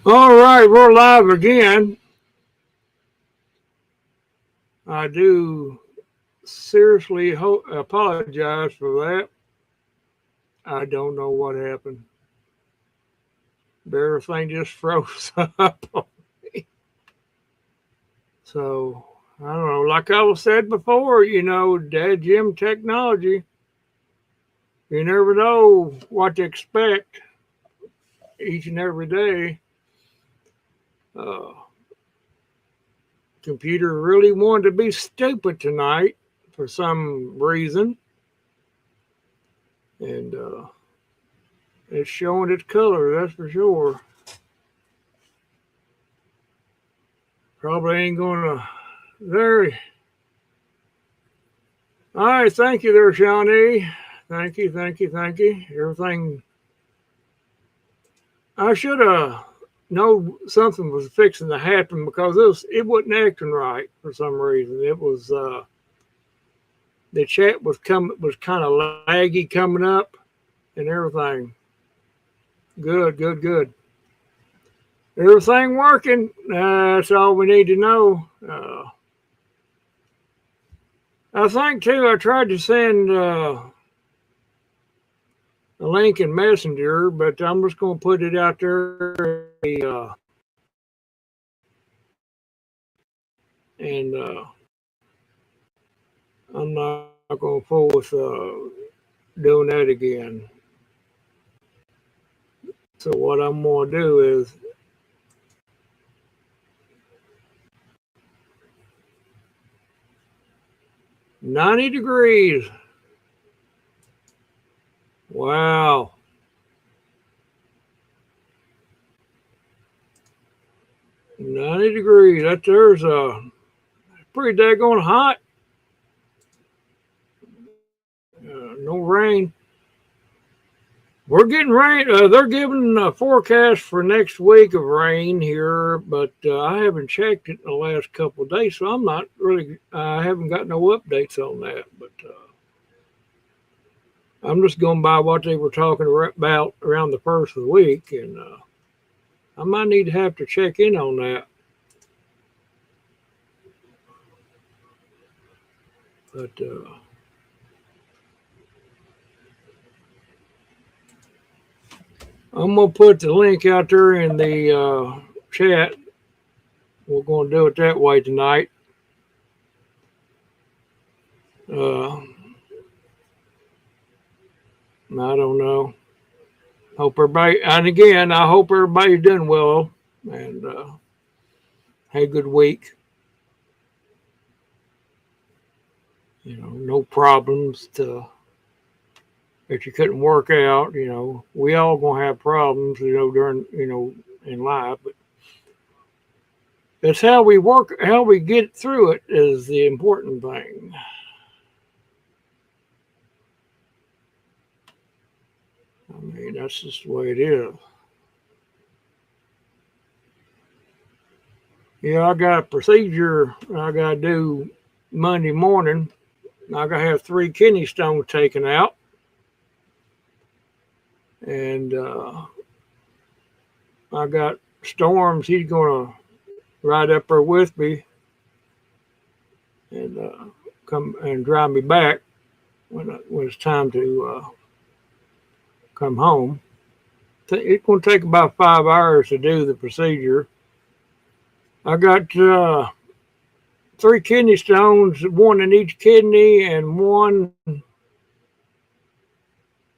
All right, we're live again. I do seriously apologize for that. I don't know what happened. Everything just froze up. So, I don't know. Like I was said before, Dad Jim technology, you never know what to expect each and every day. Uh, Computer really wanted to be stupid tonight for some reason. And it's showing its color, that's for sure. Probably ain't gonna. There. All right, thank you there, Shawnee. Thank you. Everything. I should have know something was fixing to happen because it wasn't acting right for some reason. It was the chat was kind of laggy coming up and everything. Good. Everything working. That's all we need to know. I think too. I tried to send a link in Messenger, but I'm just going to put it out there. And I'm not going to fool with doing that again. So what I'm going to do is $90. Wow. $90. There's pretty daggone hot. No rain. We're getting rain. They're giving a forecast for next week of rain here, but I haven't checked it in the last couple of days, so I'm not really. I haven't got no updates on that. But I'm just going by what they were talking about around the first of the week, and I might need to have to check in on that. But I'm gonna put the link out there in the chat. We're gonna do it that way tonight. I don't know. Hope everybody, and again, I hope everybody's doing well and had a good week. No problems if you couldn't work out. We all gonna have problems. During in life, but it's how we work, how we get through it is the important thing. I mean, that's just the way it is. I got a procedure I got to do Monday morning. I got to have 3 kidney stones taken out. And I got Storms. He's going to ride up there with me and come and drive me back when it's time to come home. It's going to take about 5 hours to do the procedure. I got 3 kidney stones, one in each kidney, and one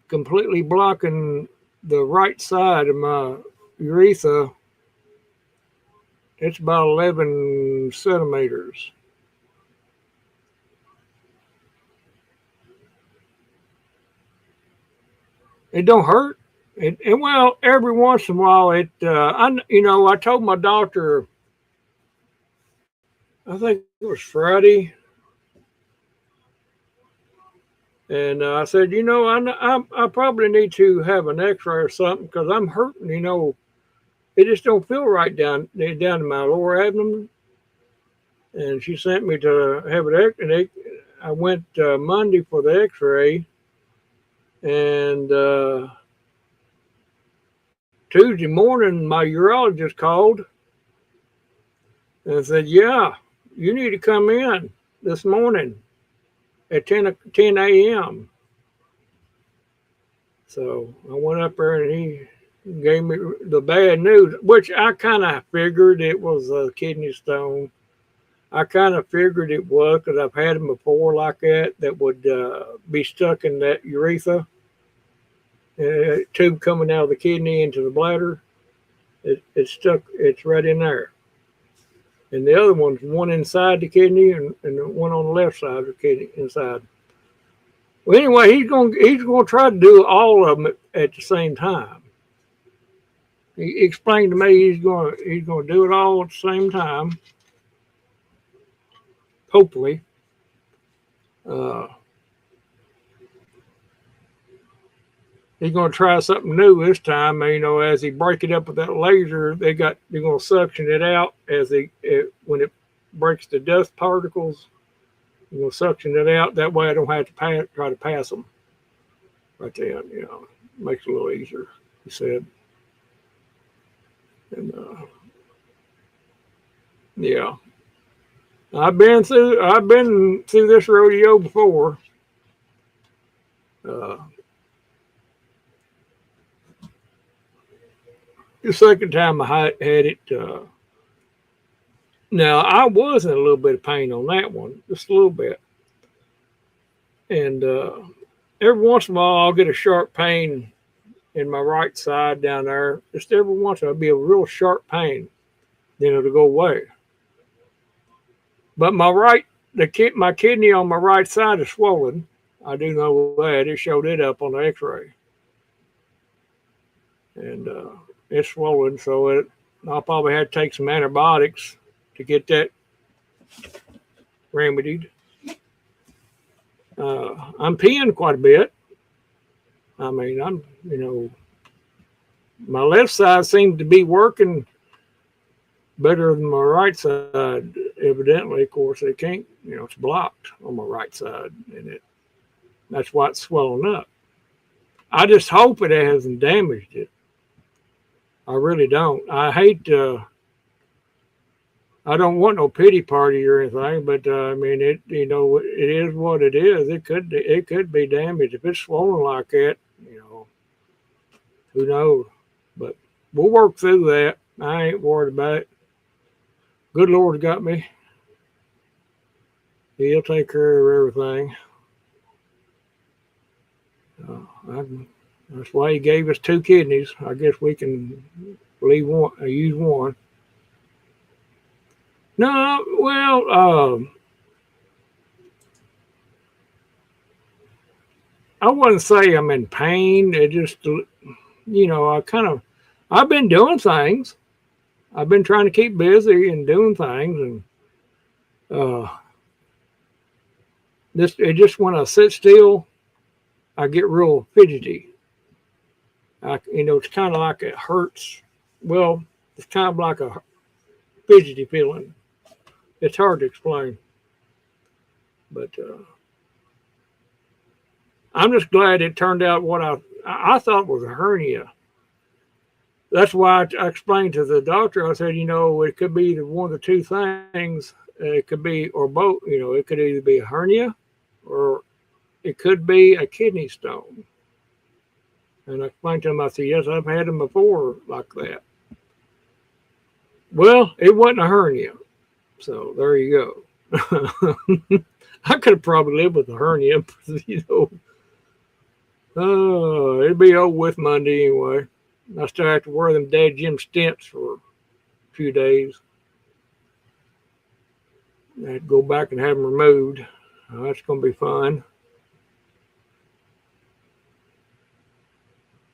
completely blocking the right side of my urethra. It's about 11 centimeters. It don't hurt. Well, every once in a while, I told my doctor, I think it was Friday, and I said, I probably need to have an X-ray or something because I'm hurting. It just don't feel right down in my lower abdomen. And she sent me to have it. I went Monday for the X-ray, and Tuesday morning, my urologist called and said, "Yeah, you need to come in this morning at 10 a.m." So I went up there and he gave me the bad news, which I kind of figured it was a kidney stone. I kind of figured it was because I've had them before like that would be stuck in that urethra, tube coming out of the kidney into the bladder. It's stuck, it's right in there. And the other one's one inside the kidney and the one on the left side of the kidney inside. Well, anyway, he's gonna try to do all of them at the same time. He explained to me he's gonna do it all at the same time. Hopefully, uh, he's gonna try something new this time. You know, as he break it up with that laser, they're gonna suction it out when it breaks the dust particles. You're gonna suction it out. That way, I don't have to try to pass them right then. You know, makes it a little easier. He said, and yeah. I've been through this rodeo before. Uh, the second time I had it, now I was in a little bit of pain on that one, just a little bit, and every once in a while I'll get a sharp pain in my right side down there. Just every once in a while, it'll be a real sharp pain, then it'll go away. But my kidney on my right side is swollen. I do know that. It showed it up on the X-ray, and it's swollen. So I'll probably have to take some antibiotics to get that remedied. I'm peeing quite a bit. I mean, my left side seems to be working better than my right side. Evidently, of course, it can't. It's blocked on my right side, and that's why it's swelling up. I just hope it hasn't damaged it. I really don't. I don't want no pity party or anything, but I mean, it is what it is. It could be damaged if it's swollen like that. Who knows? But we'll work through that. I ain't worried about it. Good Lord got me. He'll take care of everything. That's why he gave us two kidneys. I guess we can use one. No, well, I wouldn't say I'm in pain. It just, I've been doing things. I've been trying to keep busy and doing things, and it just when I sit still, I get real fidgety. It's kind of like it hurts. Well, it's kind of like a fidgety feeling. It's hard to explain, but I'm just glad it turned out what I thought was a hernia. That's why I explained to the doctor. I said, it could be either one of the two things. It could be, or both. It could either be a hernia, or it could be a kidney stone. And I explained to him. I said, yes, I've had them before like that. Well, it wasn't a hernia. So there you go. I could have probably lived with a hernia, it'll be over with Monday anyway. I still have to wear them dead Jim stents for a few days. I had to go back and have them removed. That's going to be fun.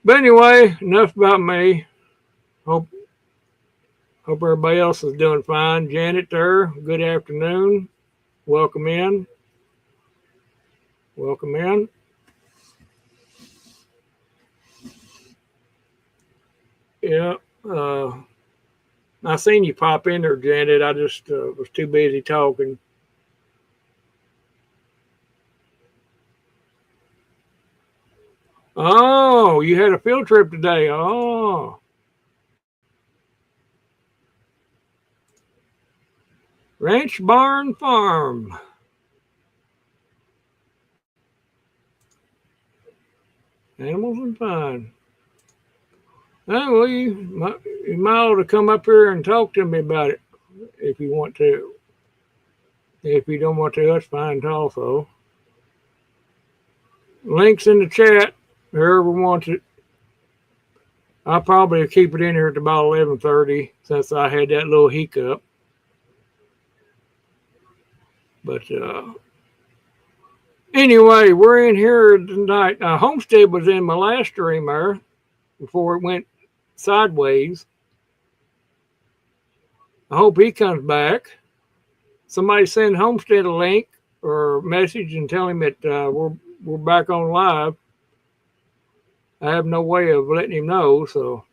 But anyway, enough about me. Hope everybody else is doing fine. Janet there, good afternoon. Welcome in. Welcome in. Yeah. I seen you pop in there, Janet. I just was too busy talking. Oh, you had a field trip today. Oh, Ranch Barn Farm. Animals and fun. Oh, well, you might ought to come up here and talk to me about it if you want to. If you don't want to, that's fine also. Links in the chat. Whoever wants it. I'll probably keep it in here at about 11:30 since I had that little hiccup. But anyway, we're in here tonight. Homestead was in my last stream there before it went sideways. I hope he comes back. Somebody send Homestead a link or a message and tell him that we're back on live. I have no way of letting him know, so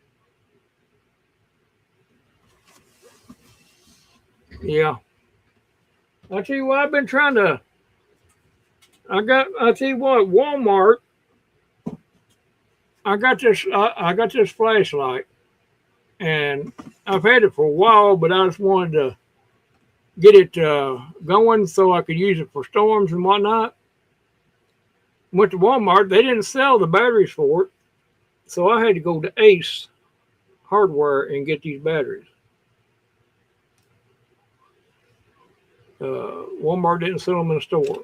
yeah. I tell you what, I've been trying to. I tell you what, Walmart. I got this flashlight, and I've had it for a while, but I just wanted to get it going so I could use it for storms and whatnot. Went to Walmart. They didn't sell the batteries for it, so I had to go to Ace Hardware and get these batteries. Walmart didn't sell them in the store.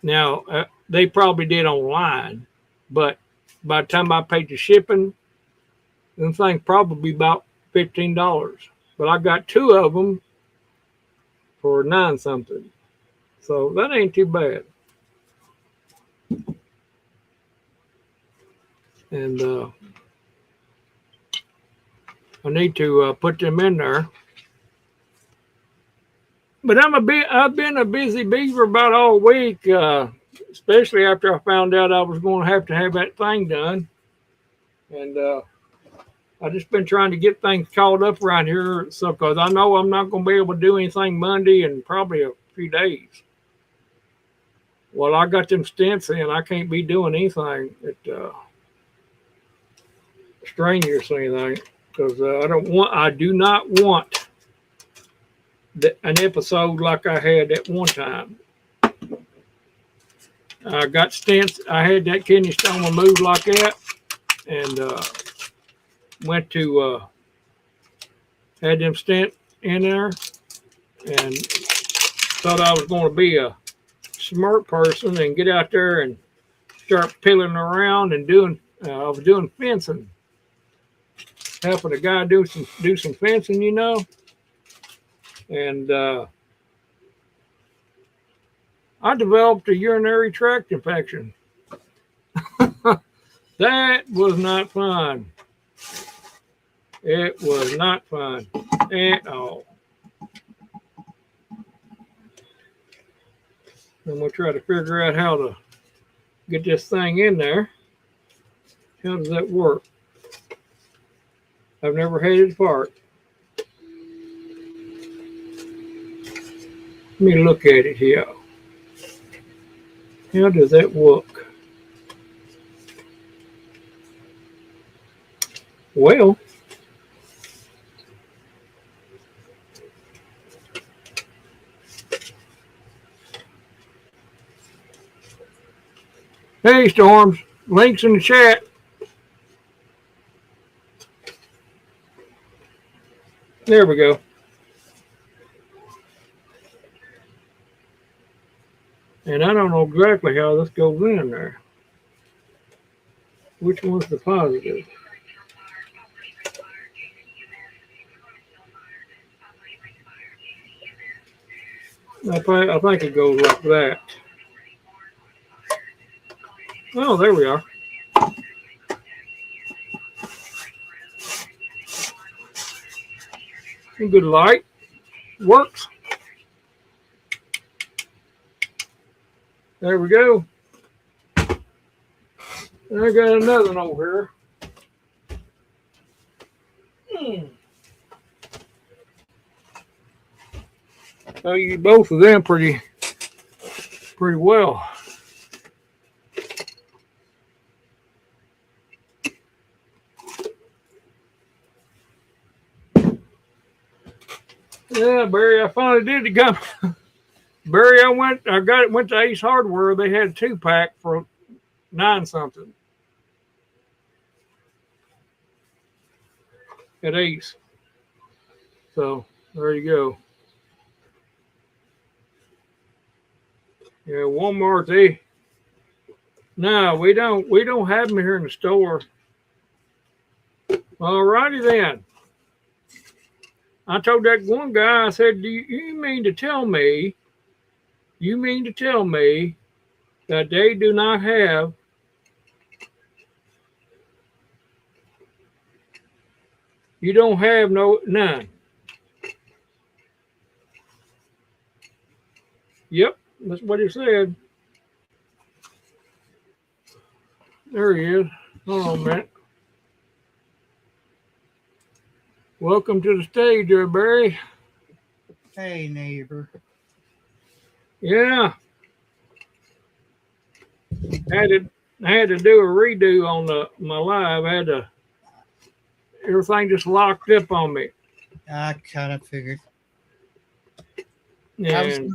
Now, they probably did online, but by the time I paid the shipping, them things probably about $15. But I got 2 of them for 9 something. So that ain't too bad. And I need to put them in there. But I've been a busy beaver about all week, especially after I found out I was going to have that thing done. And I've just been trying to get things caught up around here, so because I know I'm not going to be able to do anything Monday and probably a few days. Well, I got them stents in. I can't be doing anything that strenuous or anything because I do not want an episode like I had at one time. I got stents. I had that kidney stone removed like that, and went to had them stent in there, and thought I was going to be a smart person and get out there and start pilling around and doing. I was doing fencing, helping a guy do some fencing, you know. And I developed a urinary tract infection. That was not fun. It was not fun at all. And we'll try to figure out how to get this thing in there. How does that work? I've never had it apart. Let me look at it here. How does that work? Well, hey, Storms, links in the chat. There we go. And I don't know exactly how this goes in there. Which one's the positive? I think it goes like that. Oh, there we are. Good light. Works. There we go. And I got another one over here. I use both of them pretty well. Yeah, Barry, I finally did come. Barry, went to Ace Hardware. They had a 2-pack for 9 something at Ace. So there you go. Yeah, Walmart. No, we don't have them here in the store. All righty then. I told that one guy, I said, you mean to tell me? You mean to tell me that they do not have you don't have none? Yep, that's what he said. There he is. Hold on a minute. Welcome to the stage there, Barry. Hey, neighbor. Yeah. I had to do a redo on my live. Everything just locked up on me. I kind of figured. And I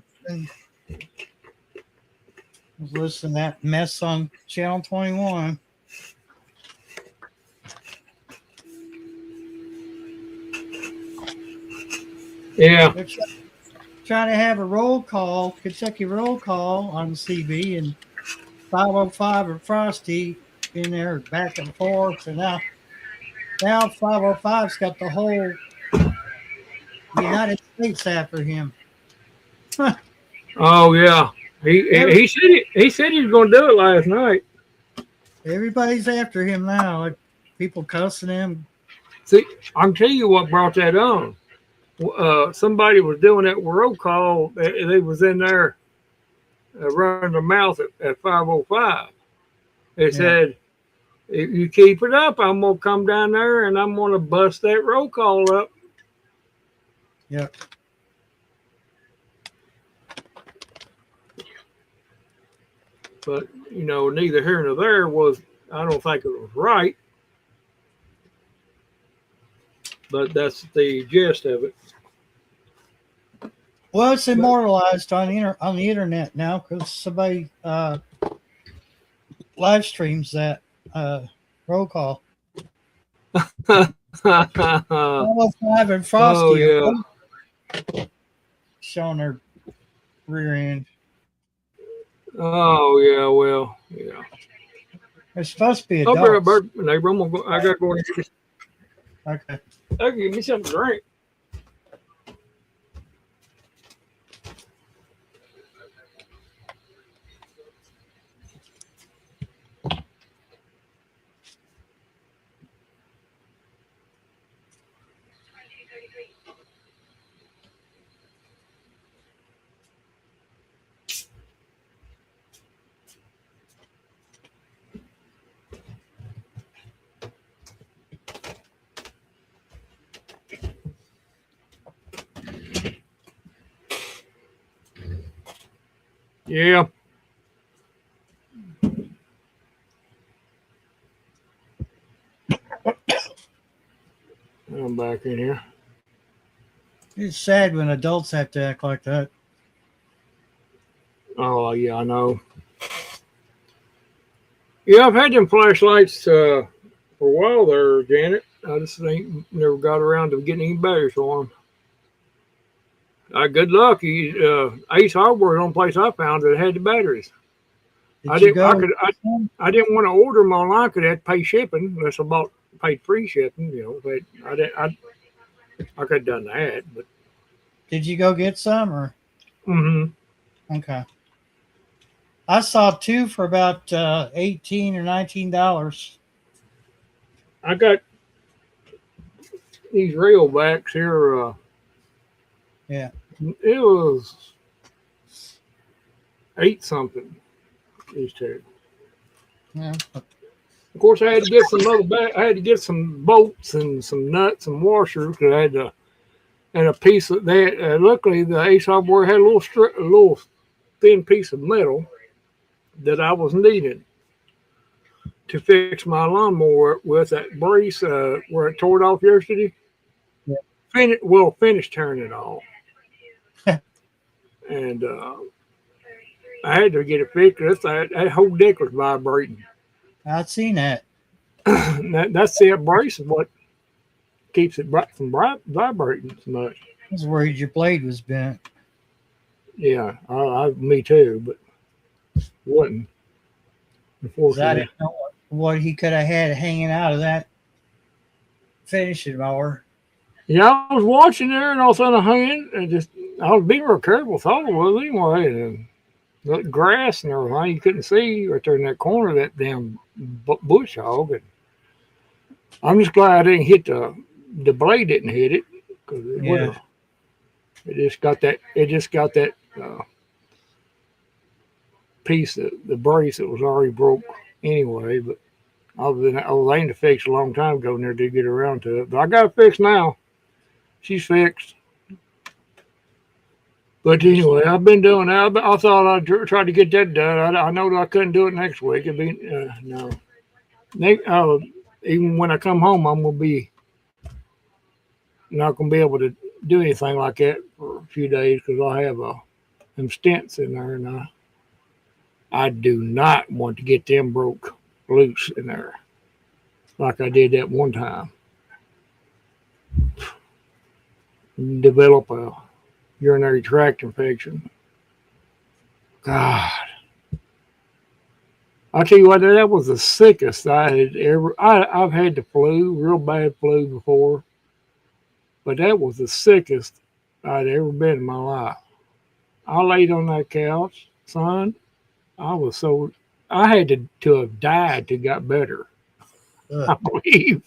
was listening to that mess on Channel 21. yeah. They're trying to have a Kentucky roll call on CB, and 505 and Frosty in there back and forth. And now 505's got the whole United States after him. Oh yeah. He said he was going to do it last night. Everybody's after him now. People cussing him. See, I can tell you what brought that on. Somebody was doing that roll call. They was in there running their mouth at 505. They said, if you keep it up, I'm going to come down there and I'm going to bust that roll call up. Yeah. But, neither here nor there I don't think it was right. But that's the gist of it. Well, it's immortalized on the internet now because somebody live streams that roll call. 505 and Frosty showing their rear end. Oh yeah, well, yeah. It's supposed to be adults. Neighbor, I got to go and get this. Okay. Give me something to drink. Yeah. I'm back in here. It's sad when adults have to act like that. Oh, yeah, I know. Yeah, I've had them flashlights for a while there, Janet. I just never got around to getting any batteries for them. Good luck. Ace Hardware is the only place I found that had the batteries. I didn't want to order them online because I had to pay shipping. Unless I paid free shipping, But I could have done that. But did you go get some or? Mm-hmm. Okay. I saw 2 for about $18 or $19. I got these railbacks here. Yeah. It was 8 something. These 2. Yeah. Of course, I had to get I had to get some bolts and some nuts and washers because I had and a piece of that. Luckily, the Ace Hardware had a little thin piece of metal that I was needing to fix my lawnmower with that brace where it tore it off yesterday. Yeah. finished tearing it off. And I had to get it fixed. That whole deck was vibrating. I'd seen that. That's the abrasive what keeps it from vibrating so much. I was worried your blade was bent. Yeah, me too, but wasn't. 'Cause I Unfortunately, didn't know what he could have had hanging out of that finishing mower. yeah, I was watching there, and all of a sudden I hung in, and I was being real careful. Thought it was anyway, and the grass and everything you couldn't see right there in that corner of that damn bush hog. And I'm just glad I didn't hit the blade didn't hit it because it would have. It just got that. It just got that piece of the brace that was already broke anyway. But I was aiming to fix a long time ago, and never did get around to it. But I got it fixed now. She's fixed. But anyway, I've been doing that. I thought I'd try to get that done. I know that I couldn't do it next week. It'd be no. Even when I come home, I'm gonna be not gonna be able to do anything like that for a few days because I have them stents in there, and I do not want to get them broke loose in there like I did that one time. Develop a urinary tract infection. God. I'll tell you what, that was the sickest I had ever. I've had the flu, real bad flu before, but that was the sickest I'd ever been in my life. I laid on that couch, son. I had to have died to got better. I believe.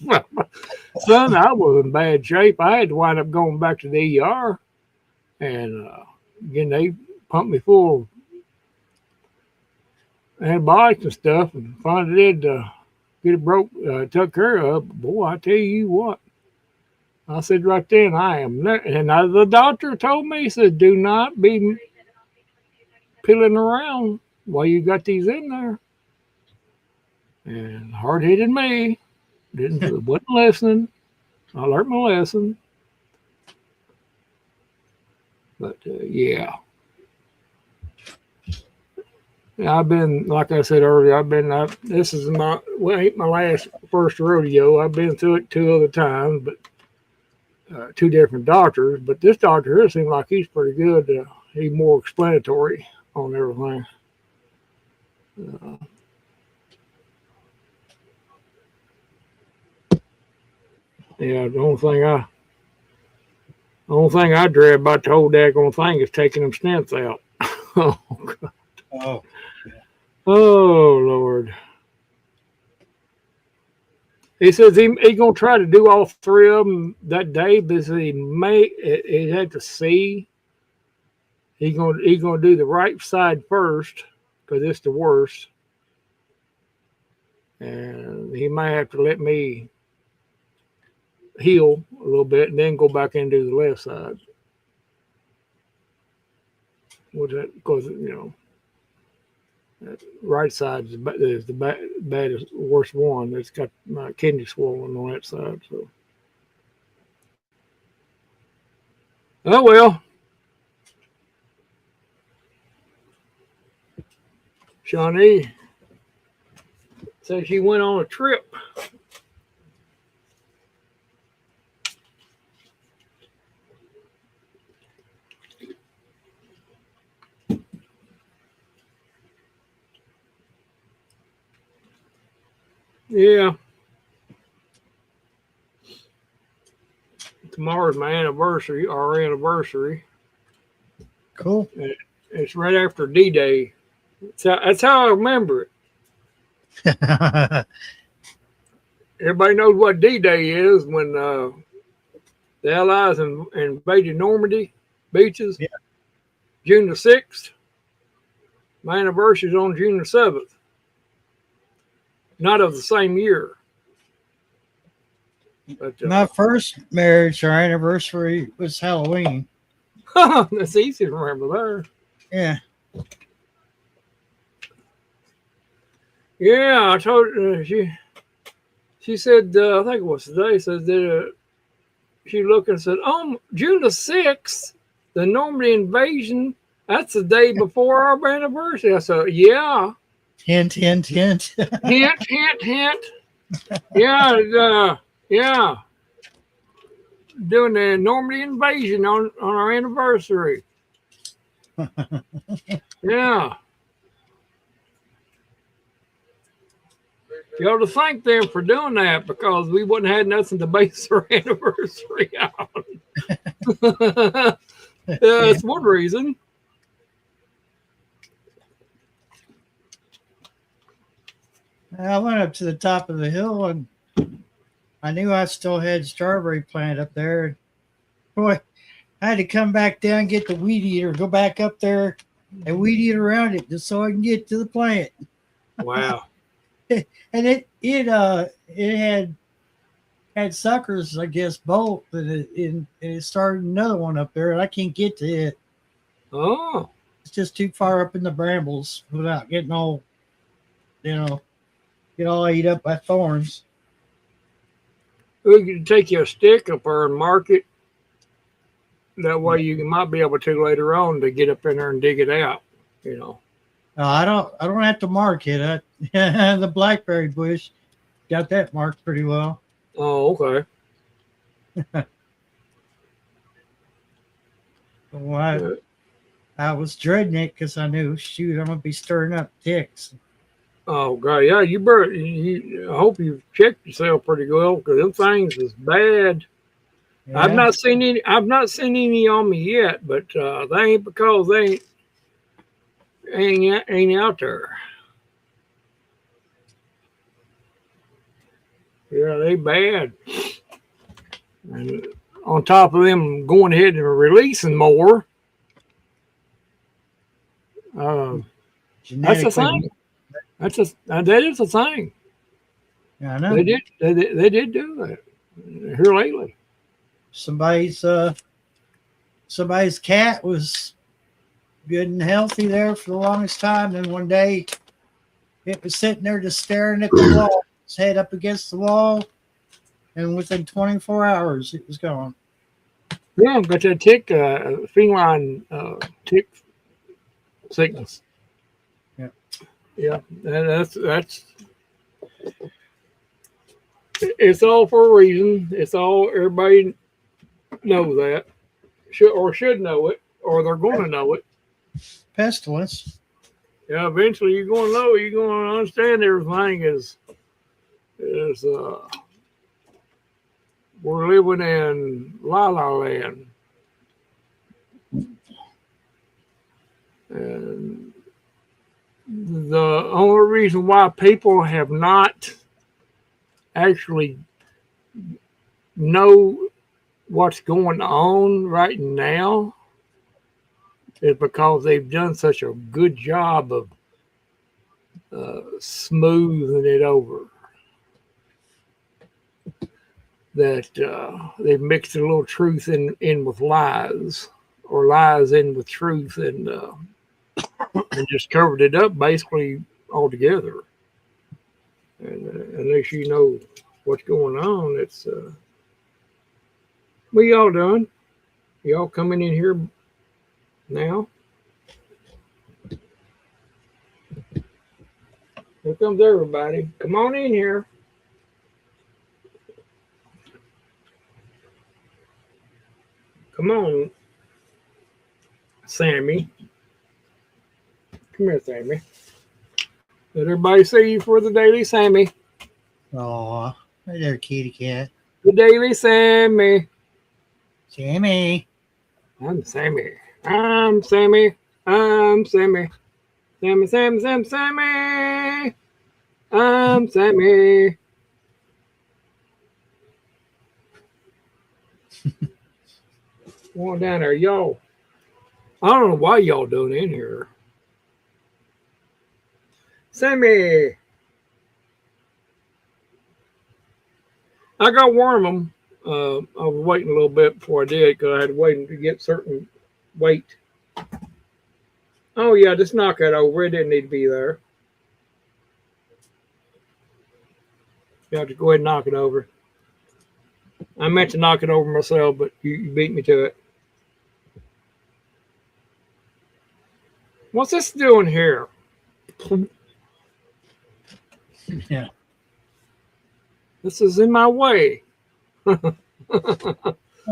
Son, I was in bad shape. I had to wind up going back to the ER. And again, they pumped me full of antibiotics and stuff, and finally did get it took care of. Boy, I tell you what, I said right then, I am not. And the doctor told me, he said, do not be peeling around while you got these in there. And hard-headed me wasn't listening. I learned my lesson. But yeah. I've been, like I said earlier, this is ain't my first rodeo. I've been through it 2 other times, but 2 different doctors. But this doctor here seems like he's pretty good. He's more explanatory on everything. Yeah, the only thing I dread about the whole daggone thing is taking them stents out. Oh, God. Oh. Oh, Lord. He says he going to try to do all 3 of them that day, but he had to see. He going to do the right side first because it's the worst. And he might have to let me heal a little bit and then go back and do the left side. Because, that right side is the baddest, worst one. It's got my kidney swollen on that side. So, oh well. Shawnee says she went on a trip. Yeah. Tomorrow's my anniversary, our anniversary. Cool. It's right after D-Day. That's how I remember it. Everybody knows what D-Day is when the Allies invaded Normandy beaches. Yeah. June the 6th. My anniversary is on June the 7th. Not of the same year. But, my first marriage, our anniversary was Halloween. That's easy to remember there. Yeah. Yeah, I told her, she said, I think it was today, said that she looked and said, "Oh, June the 6th, the Normandy invasion. That's the day before our anniversary." I said, "Yeah." Hint, hint, hint. Hint, hint, hint. Yeah, yeah. Doing the Normandy invasion on our anniversary. Yeah. You ought to thank them for doing that because we wouldn't have had nothing to base our anniversary on. That's one reason. I went up to the top of the hill and I knew I still had strawberry plant up there. Boy, I had to come back down, get the weed eater, go back up there and weed eat around it just so I can get to the plant. Wow. And it had suckers, I guess, both, and it started another one up there, and I can't get to it. Oh. It's just too far up in the brambles without getting all, get all ate up by thorns. We could take you a stick up there and mark it. That way you might be able to later on to get up in there and dig it out, I don't have to mark it. The blackberry bush got that marked pretty well. Oh, okay. Well, I was dreading it because I knew, shoot, I'm gonna be stirring up ticks. Oh God, yeah. You better. I hope you've checked yourself pretty well because them things is bad. Yeah. I've not seen any. I've not seen any on me yet, but they ain't because they ain't out there. Yeah, they bad. And on top of them going ahead and releasing more, that's a thing. That is a thing. Yeah, I know. They did do that here lately. Somebody's cat was good and healthy there for the longest time. Then one day it was sitting there just staring at the wall, its head up against the wall, and within 24 hours it was gone. Yeah, but that tick, feline tick sickness. Yeah. Yeah, that's it's all for a reason. It's all, everybody knows that, should know it, or they're going to know it. Pestilence. Yeah, eventually you're going to know. You're going to understand everything is we're living in La La Land, and the only reason why people have not actually know what's going on right now is because they've done such a good job of smoothing it over that they've mixed a little truth in with lies, or lies in with truth, and just covered it up basically altogether. And unless you know what's going on, it's what y'all doing? Y'all coming in here now? Here comes everybody. Come on in here. Come on, Sammy. Come here, Sammy. Let everybody see you for the Daily Sammy. Oh, right there, kitty cat. The Daily Sammy. Sammy. I'm Sammy. I'm Sammy. I'm Sammy. Sammy, Sammy, Sammy, Sammy. I'm Sammy. Going down there, y'all. I don't know why y'all doing in here. Sammy. I got warm them. I was waiting a little bit before I did because I had to wait to get certain weight. Oh yeah, just knock that over. It didn't need to be there. You have to go ahead and knock it over. I meant to knock it over myself, but you beat me to it. What's this doing here? Yeah. This is in my way. Well,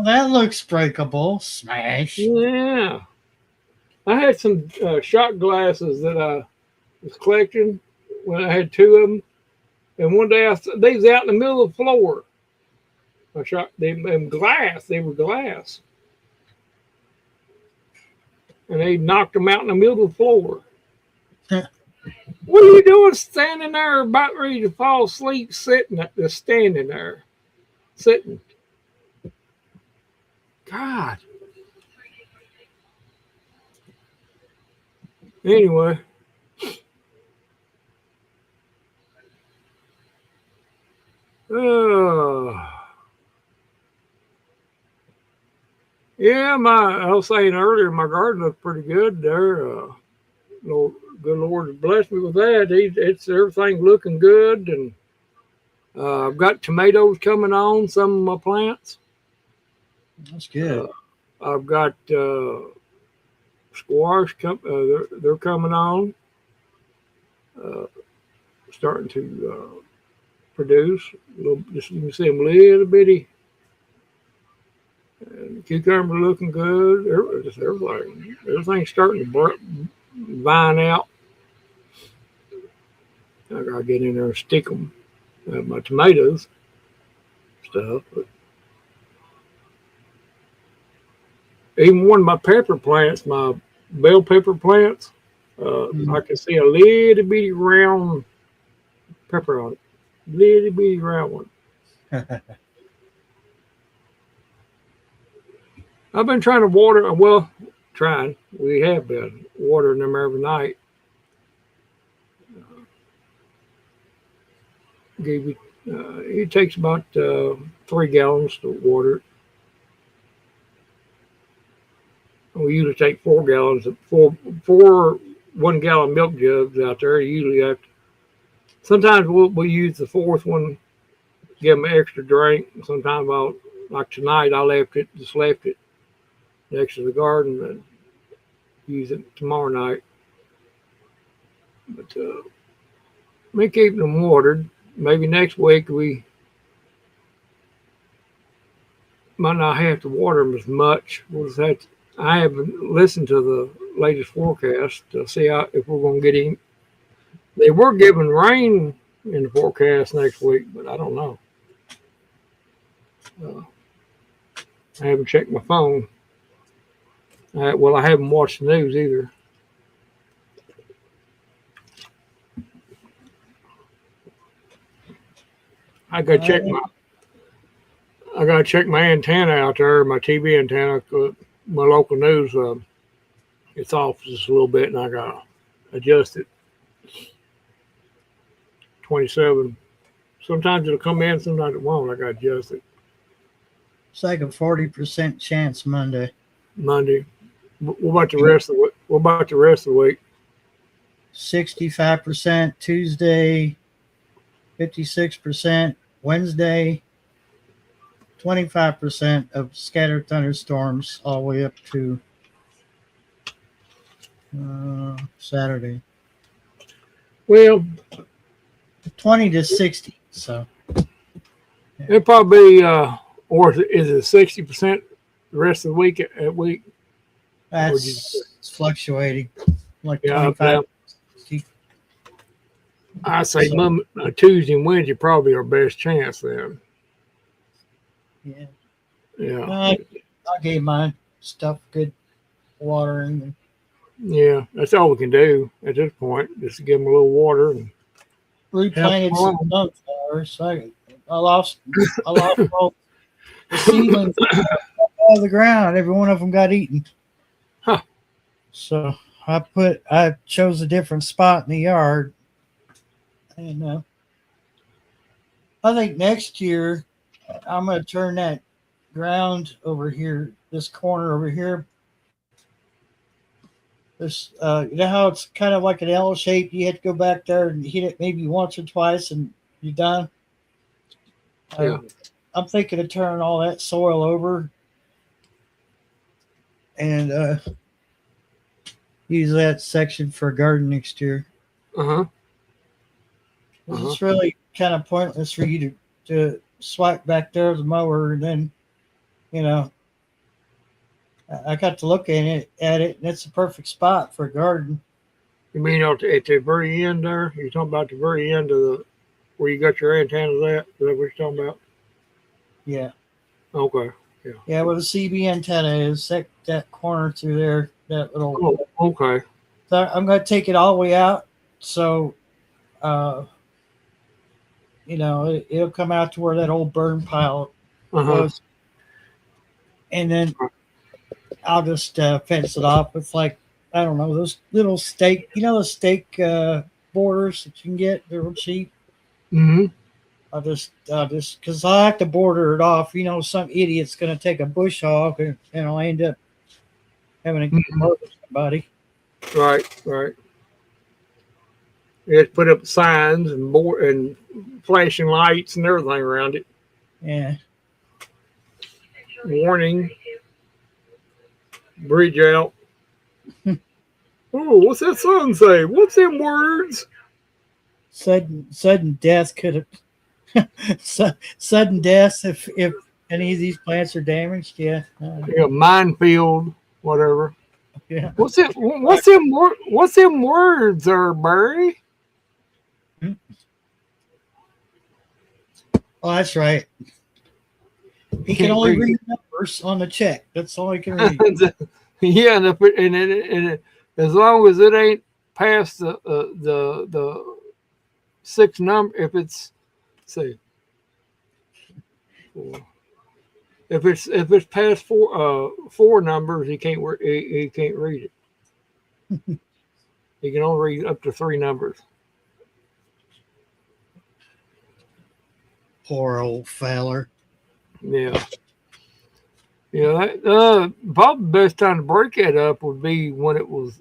that looks breakable. Smash. Yeah. I had some shot glasses that I was collecting when I had two of them. And one day they was out in the middle of the floor. I shot them glass. They were glass. And they knocked them out in the middle of the floor. What are you doing standing there about ready to fall asleep, just standing there, sitting? God. Anyway. Yeah, I was saying earlier, my garden looks pretty good there. Good Lord has blessed me with that. It's everything looking good, and I've got tomatoes coming on some of my plants. That's good. I've got squash. They're coming on, starting to produce. Just you can see them little bitty. And cucumber looking good. Everything's starting to vine out. I gotta get in there and stick them. My tomatoes stuff, but even one of my pepper plants, my bell pepper plants, I can see a little bitty round pepper on it. Little bitty round one. I've been trying to water. Well, we have been watering them every night. It takes about 3 gallons to water it. We usually take 4 gallons, four 1 gallon milk jugs out there. Usually sometimes we'll use the fourth one, give them an extra drink. Sometimes like tonight, I left it next to the garden and use it tomorrow night. But me keeping them watered. Maybe next week we might not have to water them as much. I haven't listened to the latest forecast to see if we're going to get any. They were giving rain in the forecast next week, but I don't know. I haven't checked my phone. I haven't watched the news either. I gotta check my antenna out there, my TV antenna. My local news, it's off just a little bit, and I gotta adjust it. 27. Sometimes it'll come in, sometimes it won't. I gotta adjust it. It's like a 40% chance Monday. What about the rest of the week? What about the rest of the week? 65% Tuesday, 56% Wednesday, 25% of scattered thunderstorms all the way up to Saturday. Well, 20 to 60. So it'll probably or is it 60% the rest of the week at week? It's fluctuating, like 25. Yeah. I say Tuesday and Wednesday probably our best chance then. Yeah. Yeah. I gave my stuff good watering. Yeah, that's all we can do at this point. Just give them a little water and replanted some sunflowers. I lost all the seedlings out of the ground. Every one of them got eaten. Huh. So I chose a different spot in the yard. And I think next year I'm going to turn that ground over here, this corner over here. This, you know how it's kind of like an L shape? You have to go back there and hit it maybe once or twice and you're done. Yeah. I'm thinking of turning all that soil over and use that section for a garden next year. Uh-huh. It's really kind of pointless for you to swipe back there with the mower and then, you know, I got to look at it, and it's a perfect spot for a garden. You mean at the very end there? You're talking about the very end of the where you got your antennas at? Is that what you're talking about? Yeah. Okay. Yeah, where the CB antenna is, that corner through there, that little. Oh, okay. So I'm going to take it all the way out, so you know it'll come out to where that old burn pile Uh-huh. was, and then I'll just fence it off with, like, I don't know, those little stake, the stake borders that you can get. They're real cheap. Mm-hmm. I'll just because I like to border it off. Some idiot's going to take a bush hog and I'll end up having to murder somebody. Right. You have to put up signs and flashing lights and everything around it. Yeah. Warning. Bridge out. Oh, what's that sign say? What's them words? Sudden death could have sudden death if any of these plants are damaged. Yeah. Minefield, whatever. Yeah. What's them words there, Barry? Oh, that's right. He can only read numbers on the check. That's all he can read. Yeah, and as long as it ain't past the 6 number, if it's if it's past 4 numbers, he can't read it. He can only read up to 3 numbers. Poor old feller. Yeah. Probably the best time to break that up would be when it was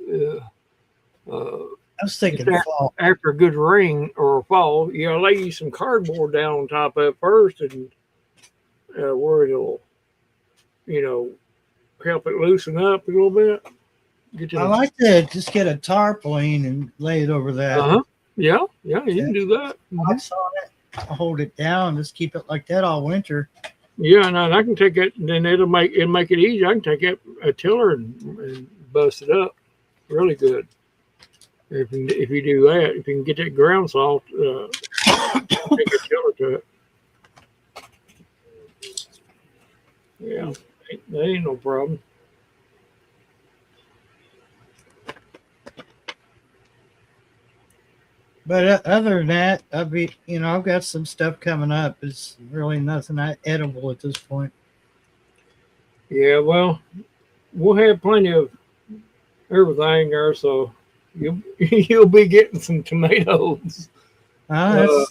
I was thinking fall. After a good rain or a fall. Lay you some cardboard down on top of it first, and where it'll, help it loosen up a little bit. I like to just get a tarpaulin and lay it over that. Yeah, you can do that. Box on it. I'll hold it down, just keep it like that all winter. Yeah, and I can take it, then it'll make it easy. I can take a tiller and bust it up really good. If you do that, if you can get that ground salt, take a tiller to it. Yeah, that ain't no problem. But other than that, I've got some stuff coming up. It's really nothing edible at this point. Yeah, well, we'll have plenty of everything there, so you'll be getting some tomatoes. I know.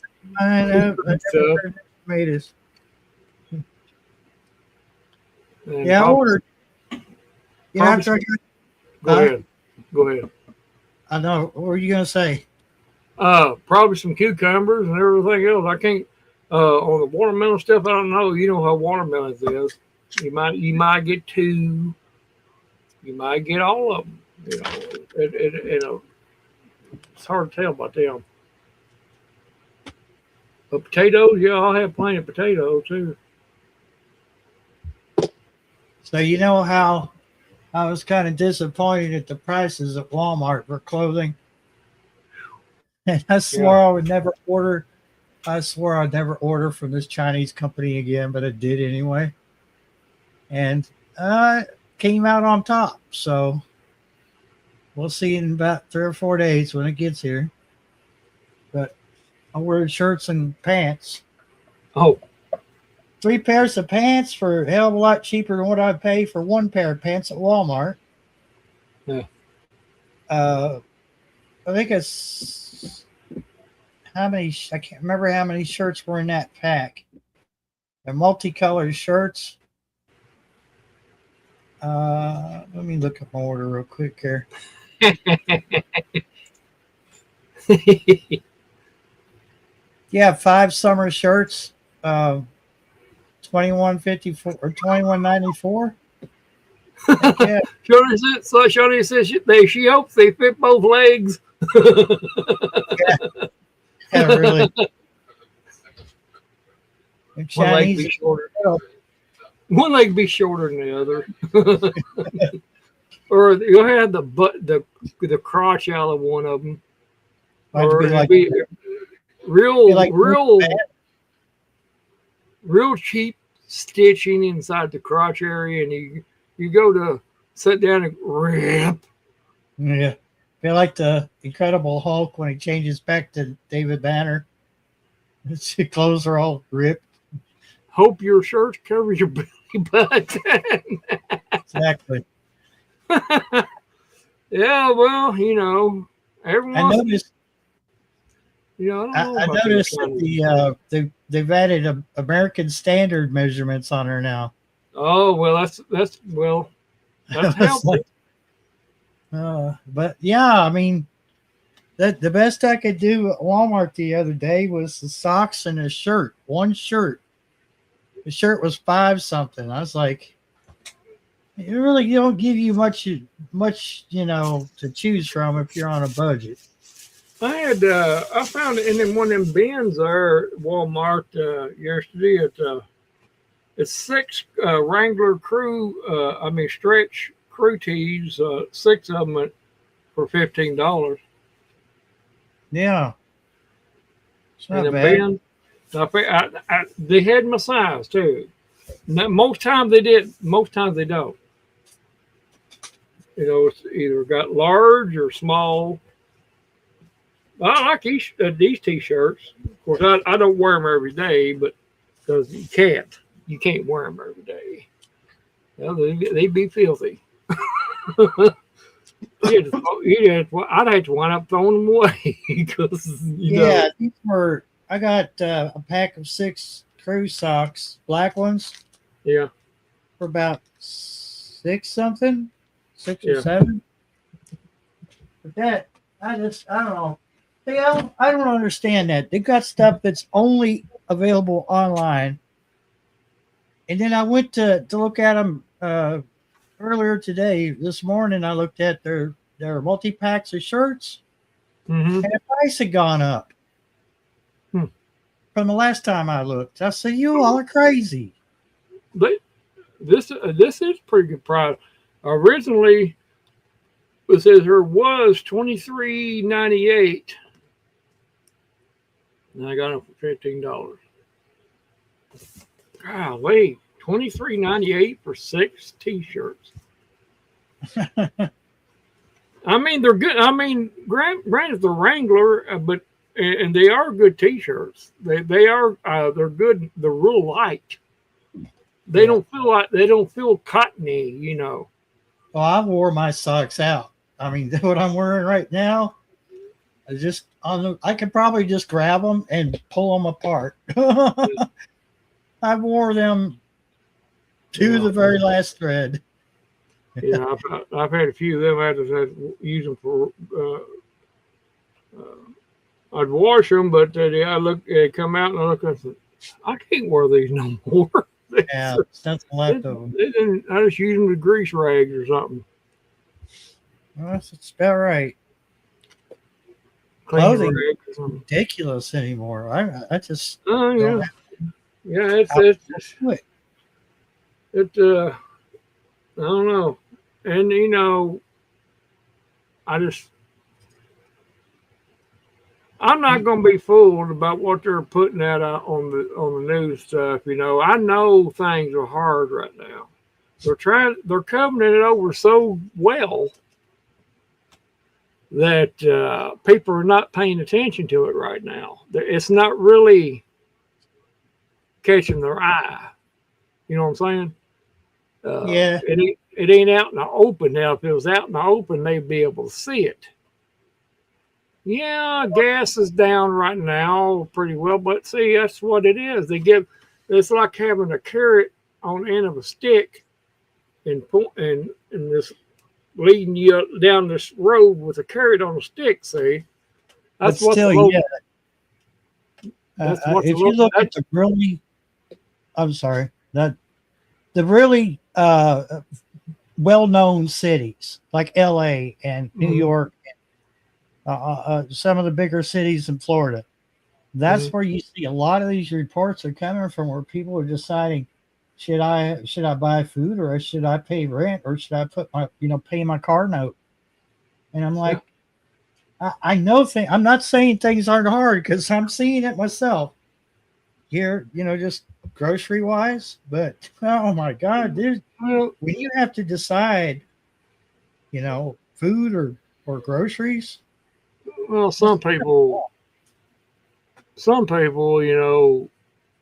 Tomatoes. Yeah, I ordered. After Go ahead. I know. What were you gonna say? Probably some cucumbers and everything else. I can't on the watermelon stuff. I don't know. You know how watermelons is. You might get 2. You might get all of them. It's hard to tell about them. But potatoes, yeah, I'll have plenty of potatoes too. So you know how I was kind of disappointed at the prices at Walmart for clothing. And I swore I would never order. I swore I'd never order from this Chinese company again, but I did anyway. And came out on top. So we'll see in about 3 or 4 days when it gets here. But I ordered shirts and pants. Oh. 3 pairs of pants for a hell of a lot cheaper than what I'd pay for 1 pair of pants at Walmart. Yeah. I think it's how many? I can't remember how many shirts were in that pack. They're multicolored shirts. Let me look at my order real quick here. Yeah, 5 summer shirts. 21.54 or 21.94. Yeah, Shawty says she hopes they fit both legs. yeah, really. And One leg Chinese, be shorter. One leg be shorter than the other. Or you'll have the crotch out of one of them. might be like real cheap stitching inside the crotch area, and you go to sit down and rip. yeah, feel like the Incredible Hulk when he changes back to David Banner. His clothes are all ripped. Hope your shirt covers your belly button. Exactly. Yeah, well, everyone. I noticed. I don't know I about noticed that that they've added American Standard measurements on her now. Oh well, that's healthy. But yeah, I mean, the best I could do at Walmart the other day was the socks and a shirt. One shirt. The shirt was $5 something. I was like, it really don't give you much, to choose from if you're on a budget. I found it in one of them bins there at Walmart yesterday. It's 6 Wrangler stretch crew tees, 6 of them for $15. Yeah, it's not And bad. They had my size too. Now, most times they did. Most times they don't. It's either got large or small. I like these t-shirts. Of course, I don't wear them every day, but because you can't wear them every day. Well, they'd be filthy. I'd have to wind up throwing them away because these were. I got a pack of 6 crew socks, black ones. Yeah. For about 6 something, 6 or Yeah. 7. But that I don't know. See, I don't understand that. They got stuff that's only available online. And then I went to look at them earlier today. This morning I looked at their multi-packs of shirts, Mm-hmm. and the price had gone up from the last time I looked. I said, "You all are crazy." But this is pretty good price. Originally, it says there was $23.98. And I got them for $15. Golly, $23.98 for 6 t-shirts. I mean, they're good. I mean, granted, the Wrangler, and they are good t-shirts. They're good. They're real light. They don't feel cottony, Well, I wore my socks out. I mean, what I'm wearing right now, I could probably just grab them and pull them apart. I wore them to the very last thread. Yeah, I've had a few of them. I had to use them for. I'd wash them, but they come out and I look and said, I can't wear these no more. Yeah, something left of them. I just use them to grease rags or something. Well, that's about right. Clean Clothing rags or is something. ridiculous anymore. I just Oh yeah, don't yeah. It's I don't know, and I'm not going to be fooled about what they're putting out on the news stuff. I know things are hard right now. They're covering it over so well that people are not paying attention to it right now. It's not really catching their eye. You know what I'm saying? Yeah. It ain't out in the open now. If it was out in the open, they'd be able to see it. Yeah, gas is down right now pretty well, but see, that's what it is. It's like having a carrot on the end of a stick and this leading you down this road with a carrot on a stick. See, that's but still, That's if you look at the really, I'm sorry. The really well-known cities like L.A. and New Mhm. York, some of the bigger cities in Florida. That's Mhm. where you see a lot of these reports are coming from, where people are deciding, should I buy food, or should I pay rent, or should I put my pay my car note? And I'm Yeah. like, I know I'm not saying things aren't hard, because I'm seeing it myself here, just grocery wise. But oh my God, dude, Well, when you have to decide, food or groceries, well, that's some people,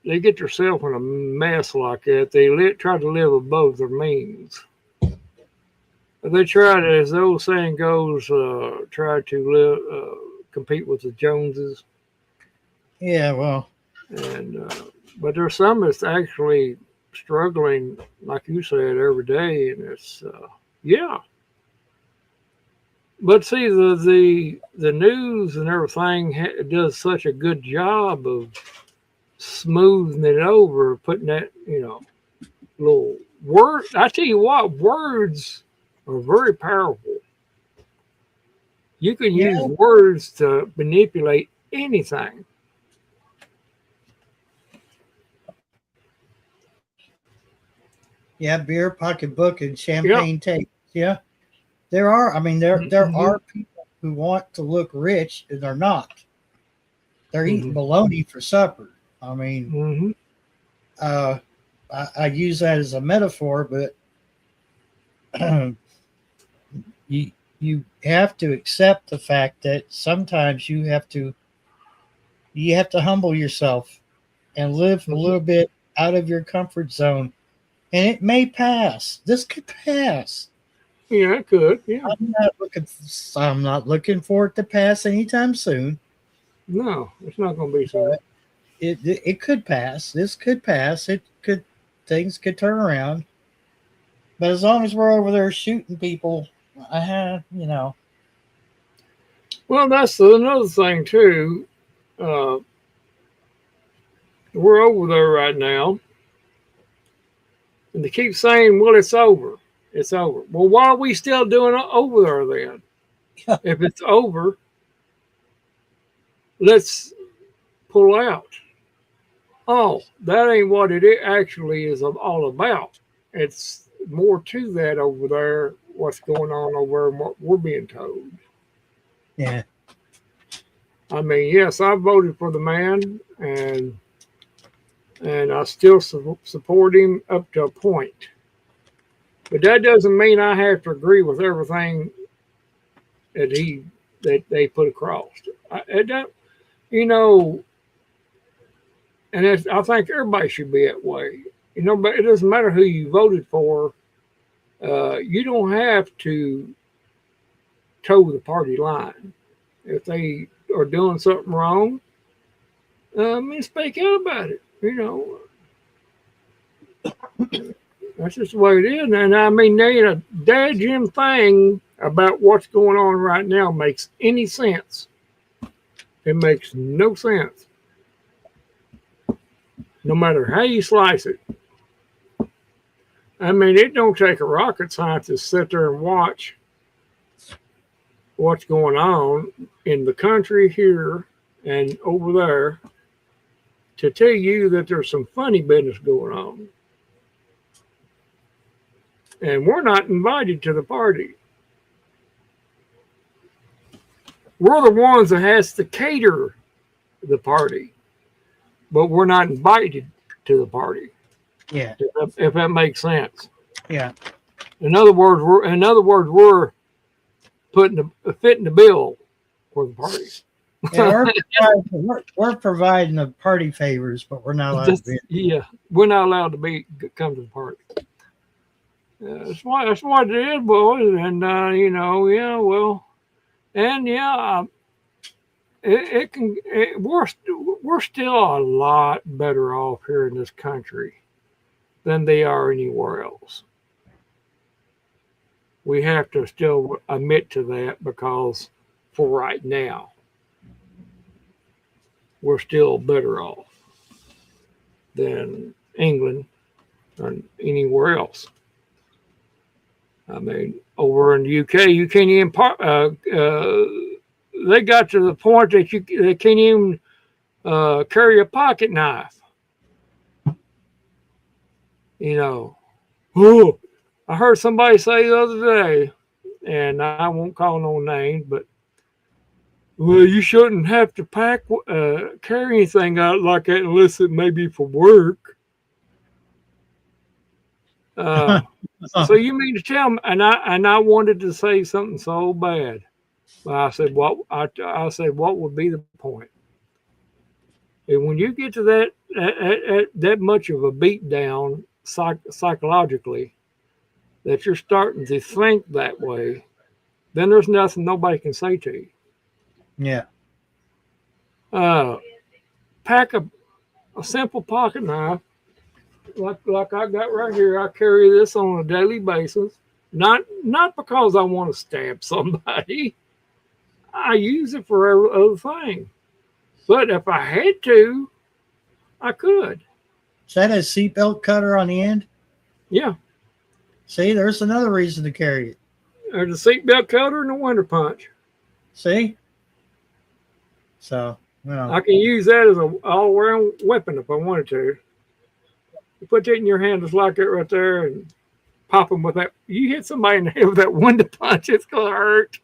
they get themselves in a mess like that. Try to live above their means. They try to, as the old saying goes, try to compete with the Joneses, yeah. Well, and but there's some that's actually struggling, like you said, every day, and it's yeah. But see, the news and everything does such a good job of smoothing it over, putting that little word. I tell you what, words are very powerful. You can yeah, use words to manipulate anything. yeah. Beer, pocketbook, and Yep. champagne tape. Yeah, there are. I mean, there Hmm. are people who want to look rich and they're not. They're eating Hmm. bologna for supper. I mean, Hmm. uh, I use that as a metaphor, but you have to accept the fact that sometimes you have to humble yourself and live a little bit out of your comfort zone, and it may pass. This could pass. Yeah, it could. Yeah. I'm not looking for it to pass anytime soon. No, it's not going to be soon. But it could pass. This could pass. It could Things could turn around. But as long as we're over there shooting people, I have Well, that's another thing too. Uh, we're over there right now, and they keep saying, "Well, it's over. It's over." Well, why are we still doing it over there then? If it's over, let's pull out. Oh, that ain't what it actually is all about. It's more to that over there. What's going on over there and what we're being told. yeah. I mean, yes, I voted for the man, and I still support him up to a point. But that doesn't mean I have to agree with everything that they put across. It don't, you know, and I think everybody should be that way. But it doesn't matter who you voted for. You don't have to toe the party line. If they are doing something wrong, speak out about it. That's just the way it is. And I mean, they ain't a dadgum thing about what's going on right now makes any sense. It makes no sense, no matter how you slice it. I mean, it don't take a rocket scientist to sit there and watch what's going on in the country here and over there to tell you that there's some funny business going on. And we're not invited to the party. We're the ones that has to cater the party, but we're not invited to the party. Yeah. If that makes sense. Yeah. In other words, we're fitting the bill for the party. Yeah. We're providing the party favors, but we're not allowed to be. Yeah, we're not allowed to come to the party. That's what it is, boys. And yeah, well, and yeah, it can. We're still a lot better off here in this country than they are anywhere else. We have to still admit to that because for right now, we're still better off than England than anywhere else. I mean, over in the UK, you can't even they got to the point that they can't even carry a pocket knife. You know, oh, I heard somebody say the other day, and I won't call no names, but well, you shouldn't have to carry anything out like that unless it may be for work. So you mean to tell me? And I wanted to say something so bad. But I said, what? I said, what would be the point? And when you get to that much of a beat down psychologically, that you're starting to think that way, then there's nothing nobody can say to you. Yeah. Pack a simple pocket knife like I got right here. I carry this on a daily basis. Not because I want to stab somebody. I use it for every other thing. But if I had to, I could. Is that a seatbelt cutter on the end? Yeah. See, there's another reason to carry it. There's a seatbelt cutter and a winter punch. See? So, well. I can use that as an all-around weapon if I wanted to. You put that in your hand just like that right there and pop them with that. You hit somebody in the head with that winter punch, it's going to hurt.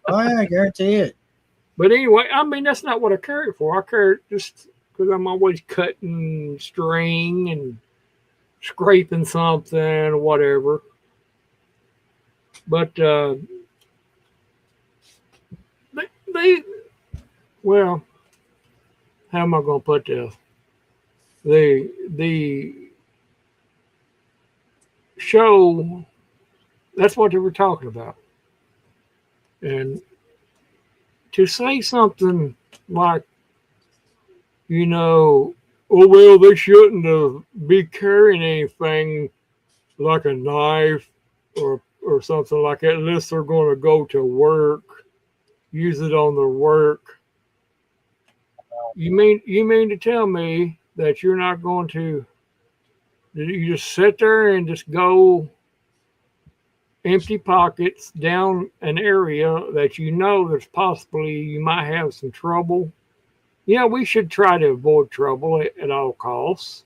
Oh, yeah, I guarantee it. But anyway, I mean, that's not what I carry it for. I carry it just because I'm always cutting string and scraping something or whatever. But well, how am I going to put this? The show, that's what they were talking about. And to say something like, oh, well, they shouldn't have be carrying anything like a knife or something like that unless they're going to go to work, use it on their work. You mean to tell me that you're not going to, you just sit there and just go empty pockets down an area that there's possibly you might have some trouble? Yeah, we should try to avoid trouble at all costs.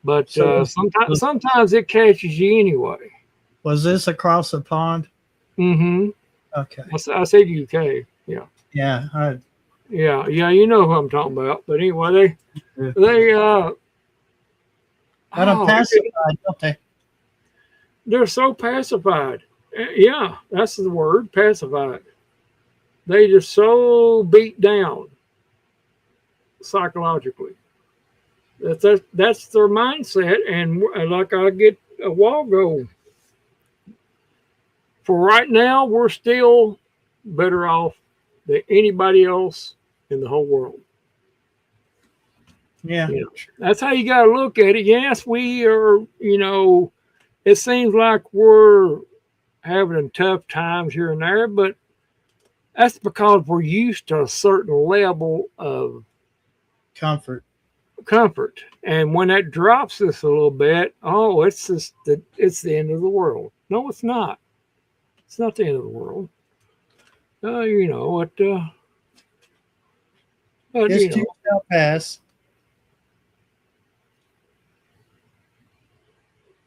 But sometimes it catches you anyway. Was this across the pond? Mm-hmm. Okay. I said UK. Yeah. Yeah. Yeah. You know who I'm talking about. But anyway, they pacified, don't they? They're so pacified. Yeah, that's the word, pacified. They just so beat down psychologically. That's their mindset. And like I get a while ago, for right now, we're still better off than anybody else in the whole world. Yeah. That's how you got to look at it. Yes, we are, it seems like we're having tough times here and there, but that's because we're used to a certain level of comfort. And when that drops us a little bit, it's just it's the end of the world. No, it's not. It's not the end of the world. But this too shall pass.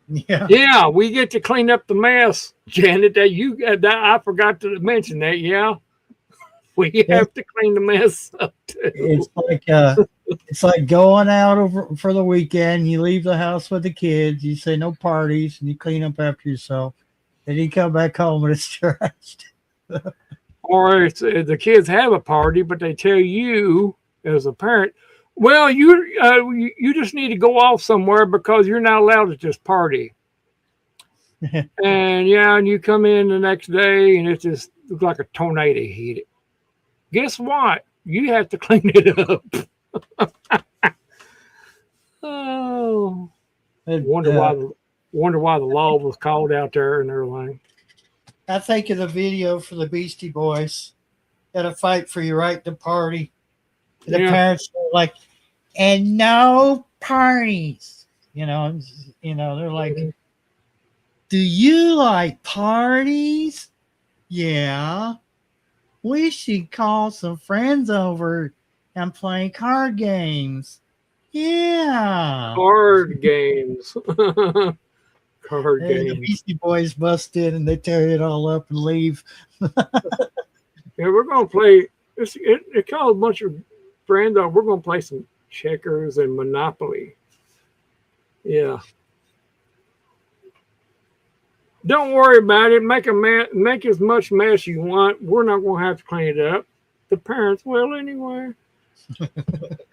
Yeah, we get to clean up the mess, Janet. I forgot to mention that. Yeah, we have to clean the mess up too. It's like going out over for the weekend. You leave the house with the kids. You say no parties, and you clean up after yourself. Then you come back home and it's trashed. Or the kids have a party, but they tell you as a parent, well, you just need to go off somewhere because you're not allowed to just party. And you come in the next day and it just looks like a tornado hit it. Guess what? You have to clean it up. Oh, wonder why the law was called out there and everything. I think of the video for the Beastie Boys. Got to fight for your right to party. The parents are like, and no parties. They're like, "Do you like parties? Yeah, we should call some friends over and play card games. Yeah." Card games. Card And the games. Beastie Boys bust in and they tear it all up and leave. Yeah, we're gonna play. It called a bunch of friends over. We're gonna play some checkers and Monopoly. Yeah. Don't worry about it. Make a mess, make as much mess you want. We're not gonna have to clean it up. The parents will anyway.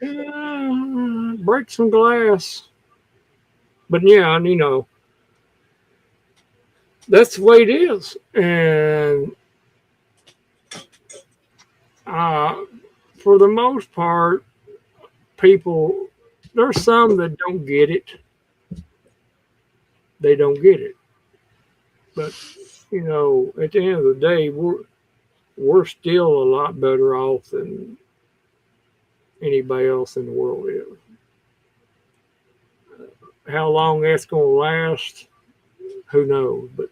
Yeah, break some glass. But yeah, and that's the way it is. And for the most part, people, there's some that don't get it. They don't get it. But at the end of the day, we're still a lot better off than anybody else in the world is. How long that's going to last, who knows? But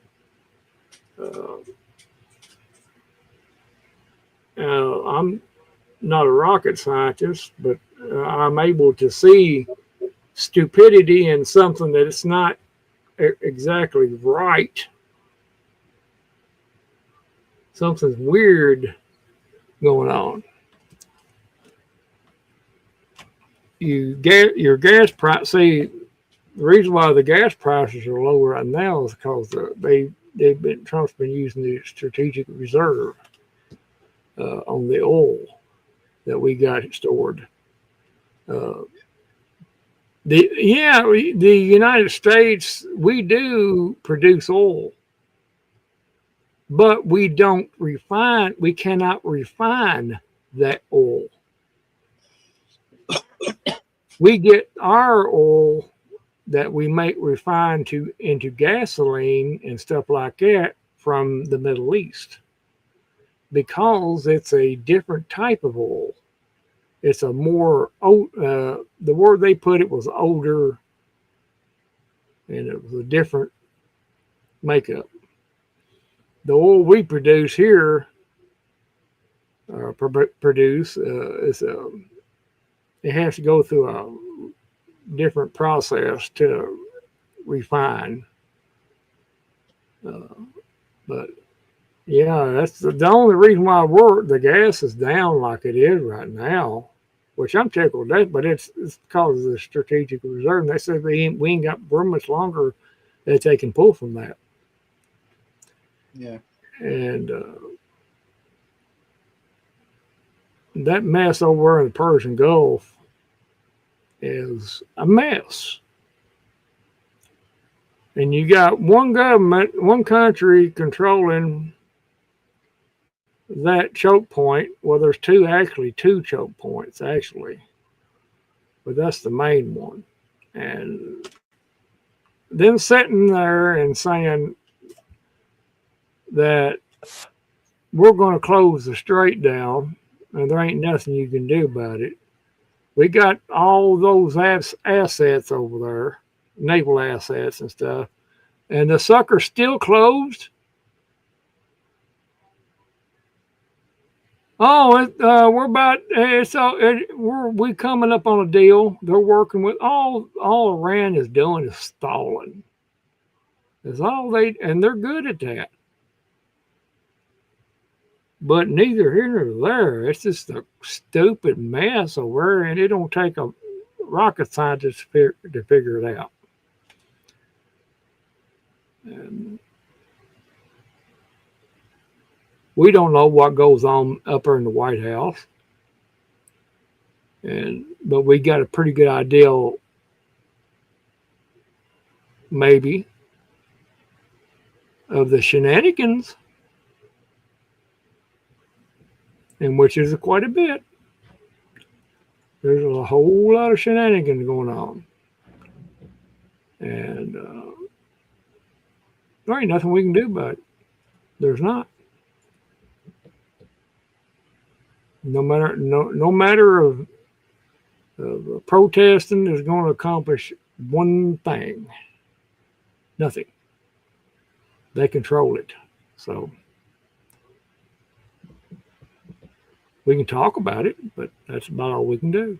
I'm not a rocket scientist, but I'm able to see stupidity in something that it's not exactly right. Something's weird going on. You get your gas price. See, the reason why the gas prices are low right now is because Trump's been using the strategic reserve on the oil that we got stored. The United States, we do produce oil, but we don't refine. We cannot refine that oil. We get our oil that we make refine into gasoline and stuff like that from the Middle East because it's a different type of oil. It's a more the word they put it was older, and it was a different makeup. The oil we produce here is it has to go through a different process to refine. But yeah, that's the only reason why the gas is down like it is right now, which I'm tickled at. But it's because of the strategic reserve. And they said we ain't got very much longer that they can pull from that. Yeah, and that mess over in the Persian Gulf is a mess. And you got one government, one country controlling that choke point. Well, there's two choke points, actually. But that's the main one. And then sitting there and saying that we're going to close the strait down and there ain't nothing you can do about it. We got all those assets over there, naval assets and stuff, and the sucker's still closed. Oh, we're coming up on a deal. They're working with all Iran is doing is stalling. That's all and they're good at that. But neither here nor there. It's just a stupid mess over there, and it don't take a rocket scientist to figure it out. And we don't know what goes on up there in the White House, but we got a pretty good idea, maybe, of the shenanigans. And which is quite a bit. There's a whole lot of shenanigans going on. And there ain't nothing we can do about it. There's not. No matter of protesting is going to accomplish one thing. Nothing. They control it. So we can talk about it, but that's about all we can do.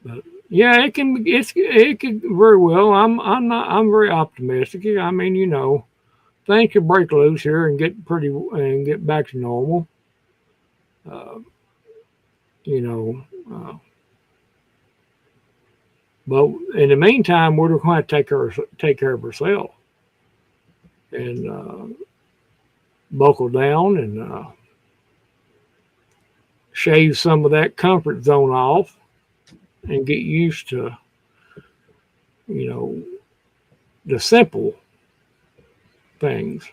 But yeah, it could very well. I'm very optimistic. I mean, things could break loose here and get back to normal. Uh, you know, uh, but in the meantime, we're going to take care of ourselves and buckle down and shave some of that comfort zone off and get used to, you know, the simple things.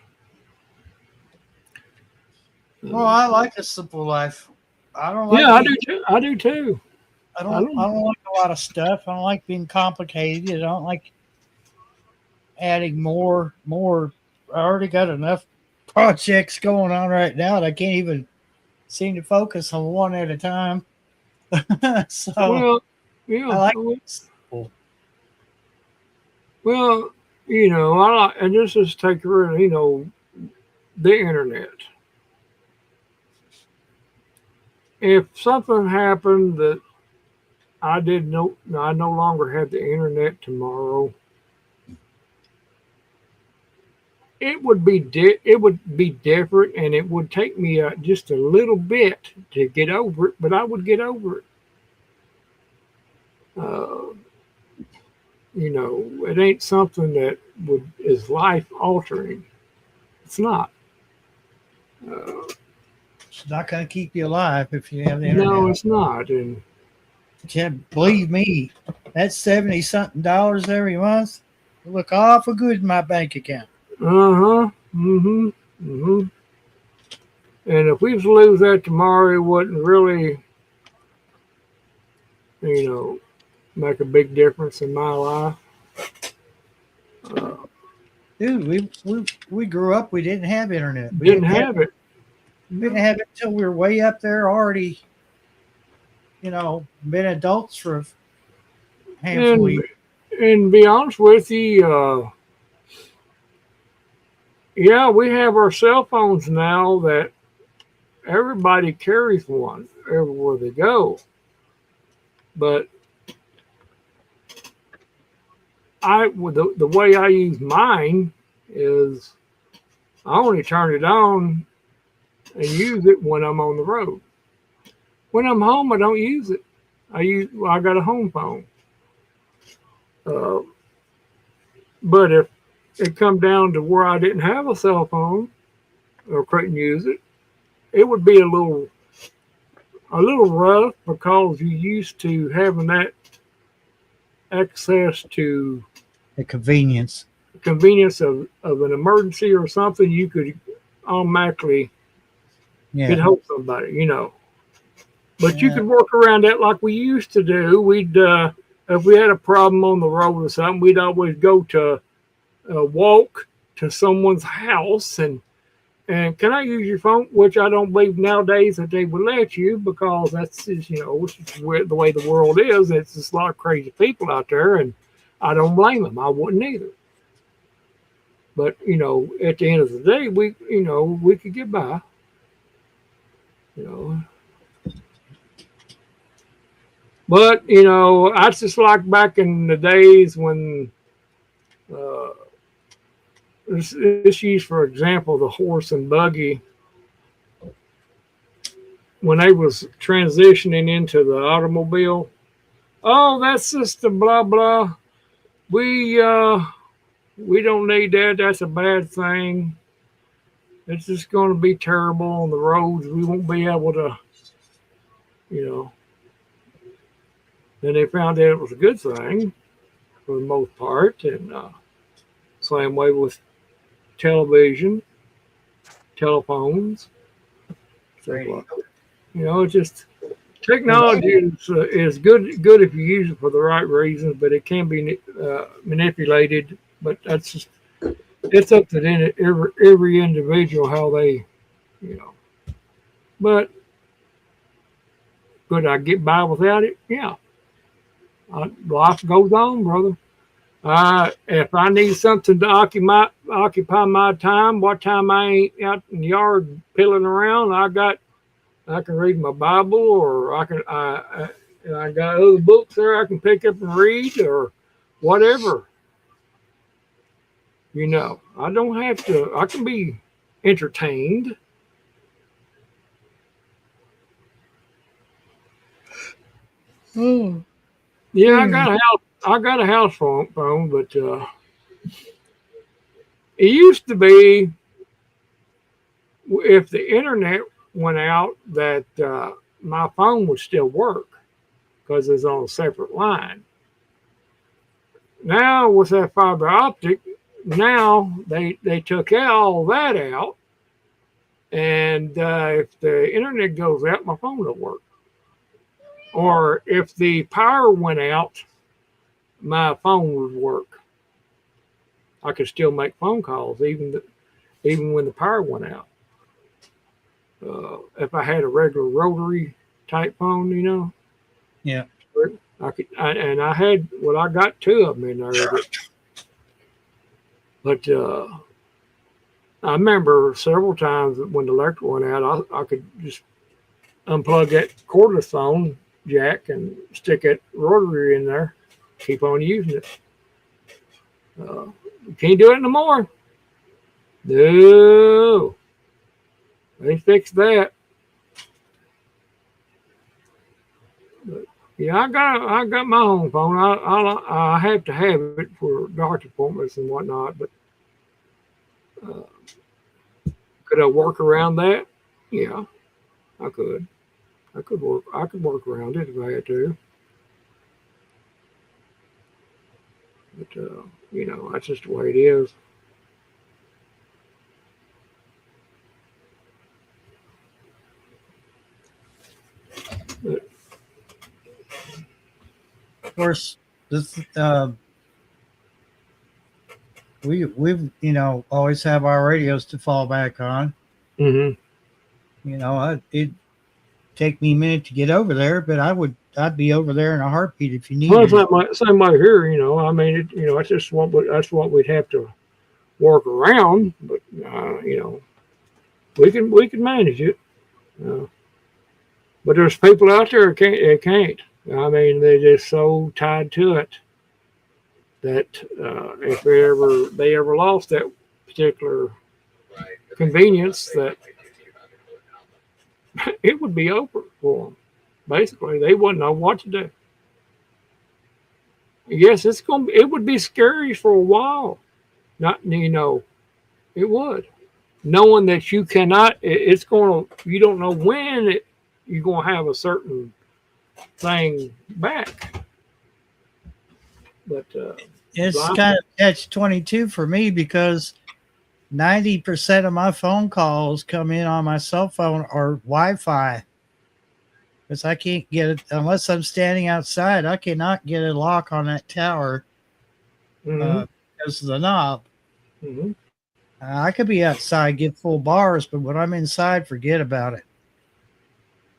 Well, I like a simple life. I don't like Yeah, I being, do too. I do too. I I don't I don't. don't like a lot of stuff. I don't like being complicated. I don't like adding more. I already got enough projects going on right now that I can't even seem to focus on one at a time. So Well, I yeah. like simple. Well, I like, and this is take the internet. If something happened that I no longer had the internet tomorrow, it would be different, and it would take me just a little bit to get over it, but I would get over it. Uh, it ain't something that would is life altering. It's not. Uh, It's not going to keep you alive if you have the no, internet. it's not. And Yeah, believe me, that's 70 something dollars every month. Will look awful good in my bank account. uh-huh. Mm-hmm. Mm-hmm. And if we was to lose that tomorrow, it wouldn't really, you know, make a big difference in my life. Uh, Dude, we grew up, we didn't have internet. didn't have it. We didn't have it until we were way up there already, been adults for a handful of And years. and be honest with you, yeah, we have our cell phones now that everybody carries one everywhere they go. But the way I use mine is I only turn it on and use it when I'm on the road. When I'm home, I don't use it. I got a home phone. Uh, but if it come down to where I didn't have a cell phone or couldn't use it, it would be a little rough because you used to having that access to The convenience. convenience of an emergency or something. You could automatically get Yeah. hold of somebody. But you Yeah. could work around that like we used to do. We'd if we had a problem on the road or something, we'd always go to walk to someone's house and can I use your phone? Which I don't believe nowadays that they would let you because that's just, it's just the way the world is. It's just a lot of crazy people out there, and I don't blame them. I wouldn't either. But at the end of the day, we could get by. You know, but I just like back in the days when uh, let's use for example the horse and buggy when they was transitioning into the automobile. Oh, that's just a blah blah. We don't need that. That's a bad thing. It's just going to be terrible on the roads. We won't be able to, you know. Then they found out it was a good thing for the most part, and same way with television, telephones, stuff Radio. like that. It's just technology is good if you use it for the right reasons, but it can be manipulated. But that's just it's up to every individual how they, you know. But could I get by without it? Yeah. Life goes on, brother. If I need something to occupy my time, what time I ain't out in the yard pilling around, I can read my Bible, or I got other books there I can pick up and read, or whatever. I don't have to. I can be entertained. Oh, Yeah, I got a house. I got a house phone, but it used to be if the internet went out that my phone would still work because it's on a separate line. Now with that fiber optic, now they took all that out, and if the internet goes out, my phone will work. Or if the power went out, my phone would work. I could still make phone calls even when the power went out. If I had a regular rotary type phone, yeah. I could. I had I got two of them in there. But I remember several times when the electric went out, I could just unplug that cordless phone jack and stick that rotary in there, keep on using it. Can't do it no more. No, they fixed that. But yeah, I got my home phone. I have to have it for doctor appointments and whatnot. But could I work around that? Yeah, I could. I could work around it if I had to. But that's just the way it is. But, Of course, this we've always have our radios to fall back on. mm-hmm. It'd take me a minute to get over there, but I'd be over there in a heartbeat if you need. Well, same way here. I mean, that's just what we'd have to work around. But we can manage it. But there's people out there that can't. I mean, they're just so tied to it that if they ever lost that particular convenience, that it would be over for them. Basically, they wouldn't know what to do. Yes, it would be scary for a while. It would, knowing that you cannot. You don't know when you're going to have a certain thing back. But it's kind of catch-22 for me because 90% of my phone calls come in on my cell phone or Wi-Fi. Because I can't get it unless I'm standing outside. I cannot get a lock on that tower because of the knob. Mm-hmm. I could be outside, get full bars, but when I'm inside, forget about it.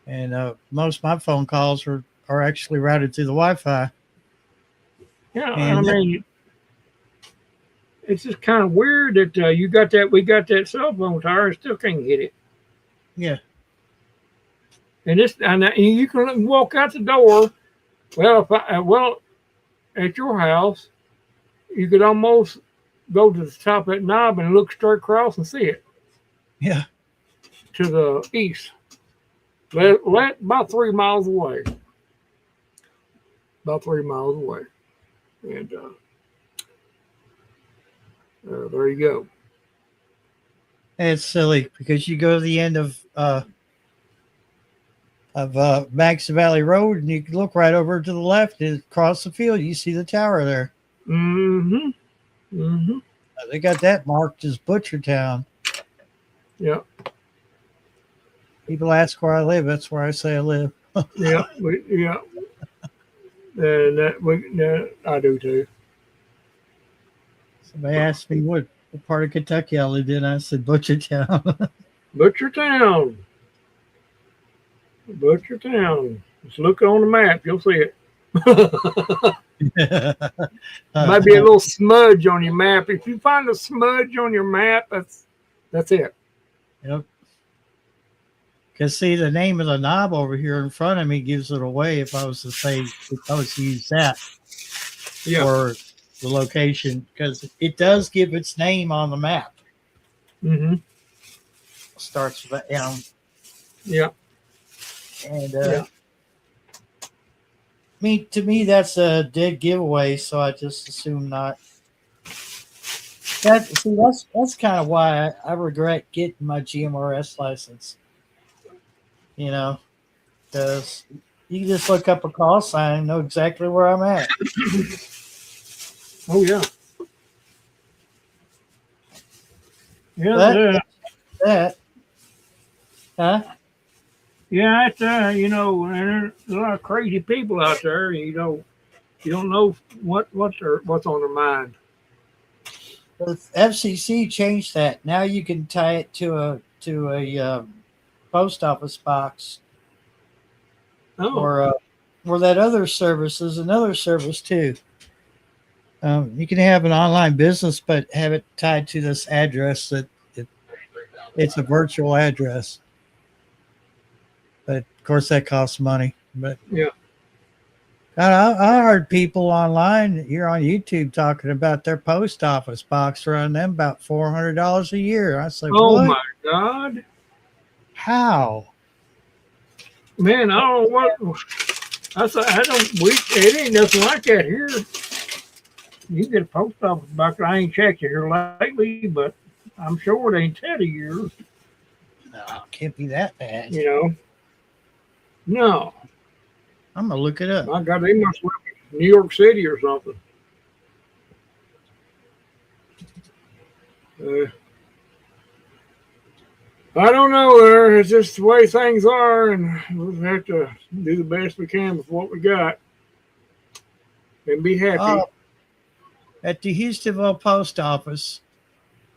And most of my phone calls are actually routed through the Wi-Fi. Yeah, and I mean, it's just kind of weird that we got that cell phone tower and still can't get it. Yeah. And you can walk out the door. Well, at your house, you could almost go to the top of that knob and look straight across and see it. Yeah. To the east. About 3 miles away. About 3 miles away. And there you go. It's silly because you go to the end of Max Valley Road and you can look right over to the left and across the field. You see the tower there. Mm-hmm. Mm-hmm. They got that marked as Butchertown. Yeah. People ask where I live. That's where I say I live. Yeah. Yeah. And I do too. Somebody asked me what part of Kentucky I lived in. I said Butchertown. Butchertown. Just look on the map. You'll see it. Might be a little smudge on your map. If you find a smudge on your map, that's it. Yep. Because see, the name of the knob over here in front of me gives it away. If I was to say, if I was to use that for the location, because it does give its name on the map. Mm-hmm. Starts with an M. Yeah. And Yeah. to me, that's a dead giveaway. So I just assume not. That's kind of why I regret getting my GMRS license. You know, because you can just look up a call sign and know exactly where I'm at. Oh yeah. Yeah. That. Huh? Yeah, it's and there's a lot of crazy people out there. You don't know what's on their mind. The FCC changed that. Now you can tie it to a post office box, or that other service is another service too. You can have an online business, but have it tied to this address that it's a virtual address. But of course, that costs money. But yeah, I heard people online here on YouTube talking about their post office box running them about $400 a year. I said, oh what? my God, How? Man, I don't know what. It ain't nothing like that here. You get a post office box. I ain't checked it here lately, but I'm sure it ain't that a year. No, it can't be that bad. No. I'm gonna look it up. My God, they must live in New York City or something. I don't know. There, it's just the way things are, and we'll have to do the best we can with what we got, and be happy. At the Houstonville Post Office,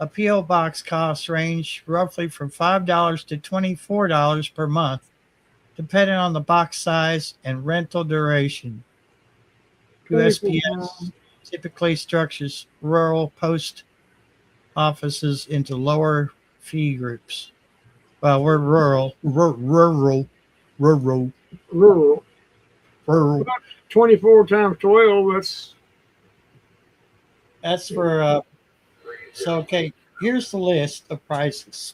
a P.O. box costs range roughly from $5 to $24 per month, depending on the box size and rental duration. USPS typically structures rural post offices into lower fee groups. Well, we're rural. 24 times 12. That's for okay, here's the list of prices.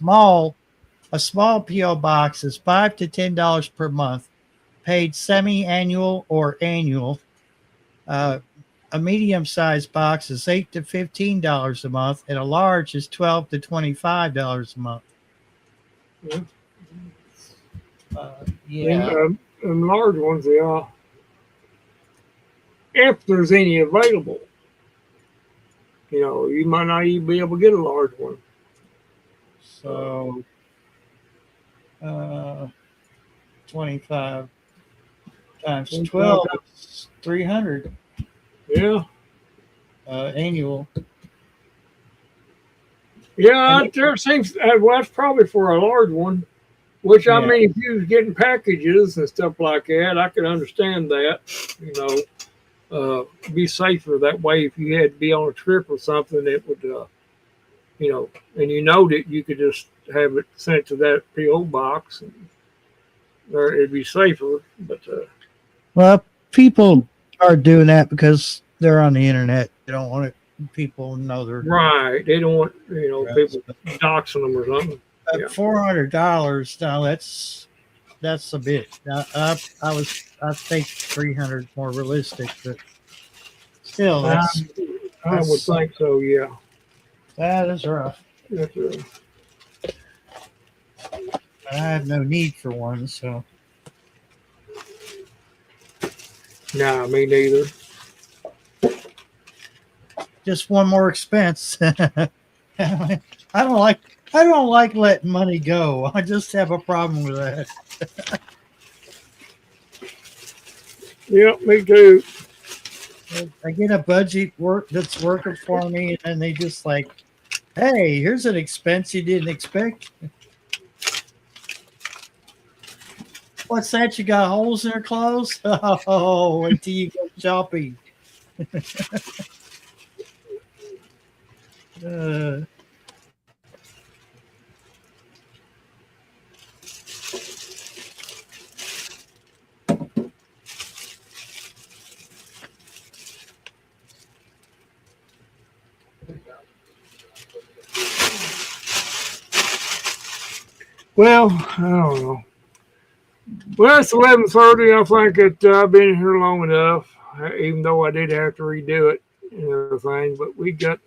A small PO box is $5 to $10 per month, paid semi-annual or annual. A medium-sized box is $8 to $15 a month, and a large is $12 to $25 a month. Yeah. And large ones, they are. If there's any available. You might not even be able to get a large one. So, 25 times 12 is 300. Yeah. Annual. Yeah, there seems. Well, that's probably for a large one. Which I mean, if you was getting packages and stuff like that, I could understand that. Be safer that way. If you had to be on a trip or something, it would, and that you could just have it sent to that PO box, and it'd be safer. But well, people are doing that because they're on the internet. They don't want people to know they're right. They don't want people doxing them or something. $400. Now that's a bit. I think 300 is more realistic, but still, I would think so. Yeah, that is rough. That's rough. I have no need for one, so. Nah, me neither. Just one more expense. I don't like letting money go. I just have a problem with that. Yep, me too. I get a budget that's working for me, and they just like, hey, here's an expense you didn't expect. What's that? You got holes in her clothes? Oh, wait till you go shopping. uh, Well, I don't know. Well, it's 11:30. I think that I've been here long enough, even though I did have to redo it and everything. But we got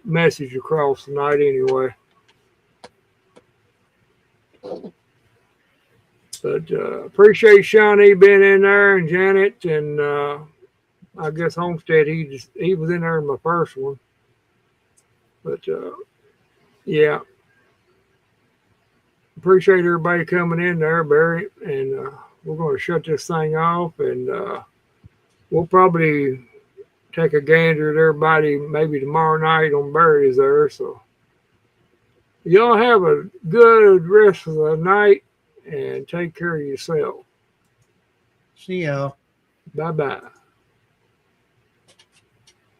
message across tonight anyway. But appreciate Shawnee being in there and Janet and I guess Homestead. He was in there in my first one. But yeah, appreciate everybody coming in there, Barry. And we're going to shut this thing off, and we'll probably take a gander at everybody maybe tomorrow night on Barry's there. So y'all have a good rest of the night and take care of yourself. see ya. Bye bye.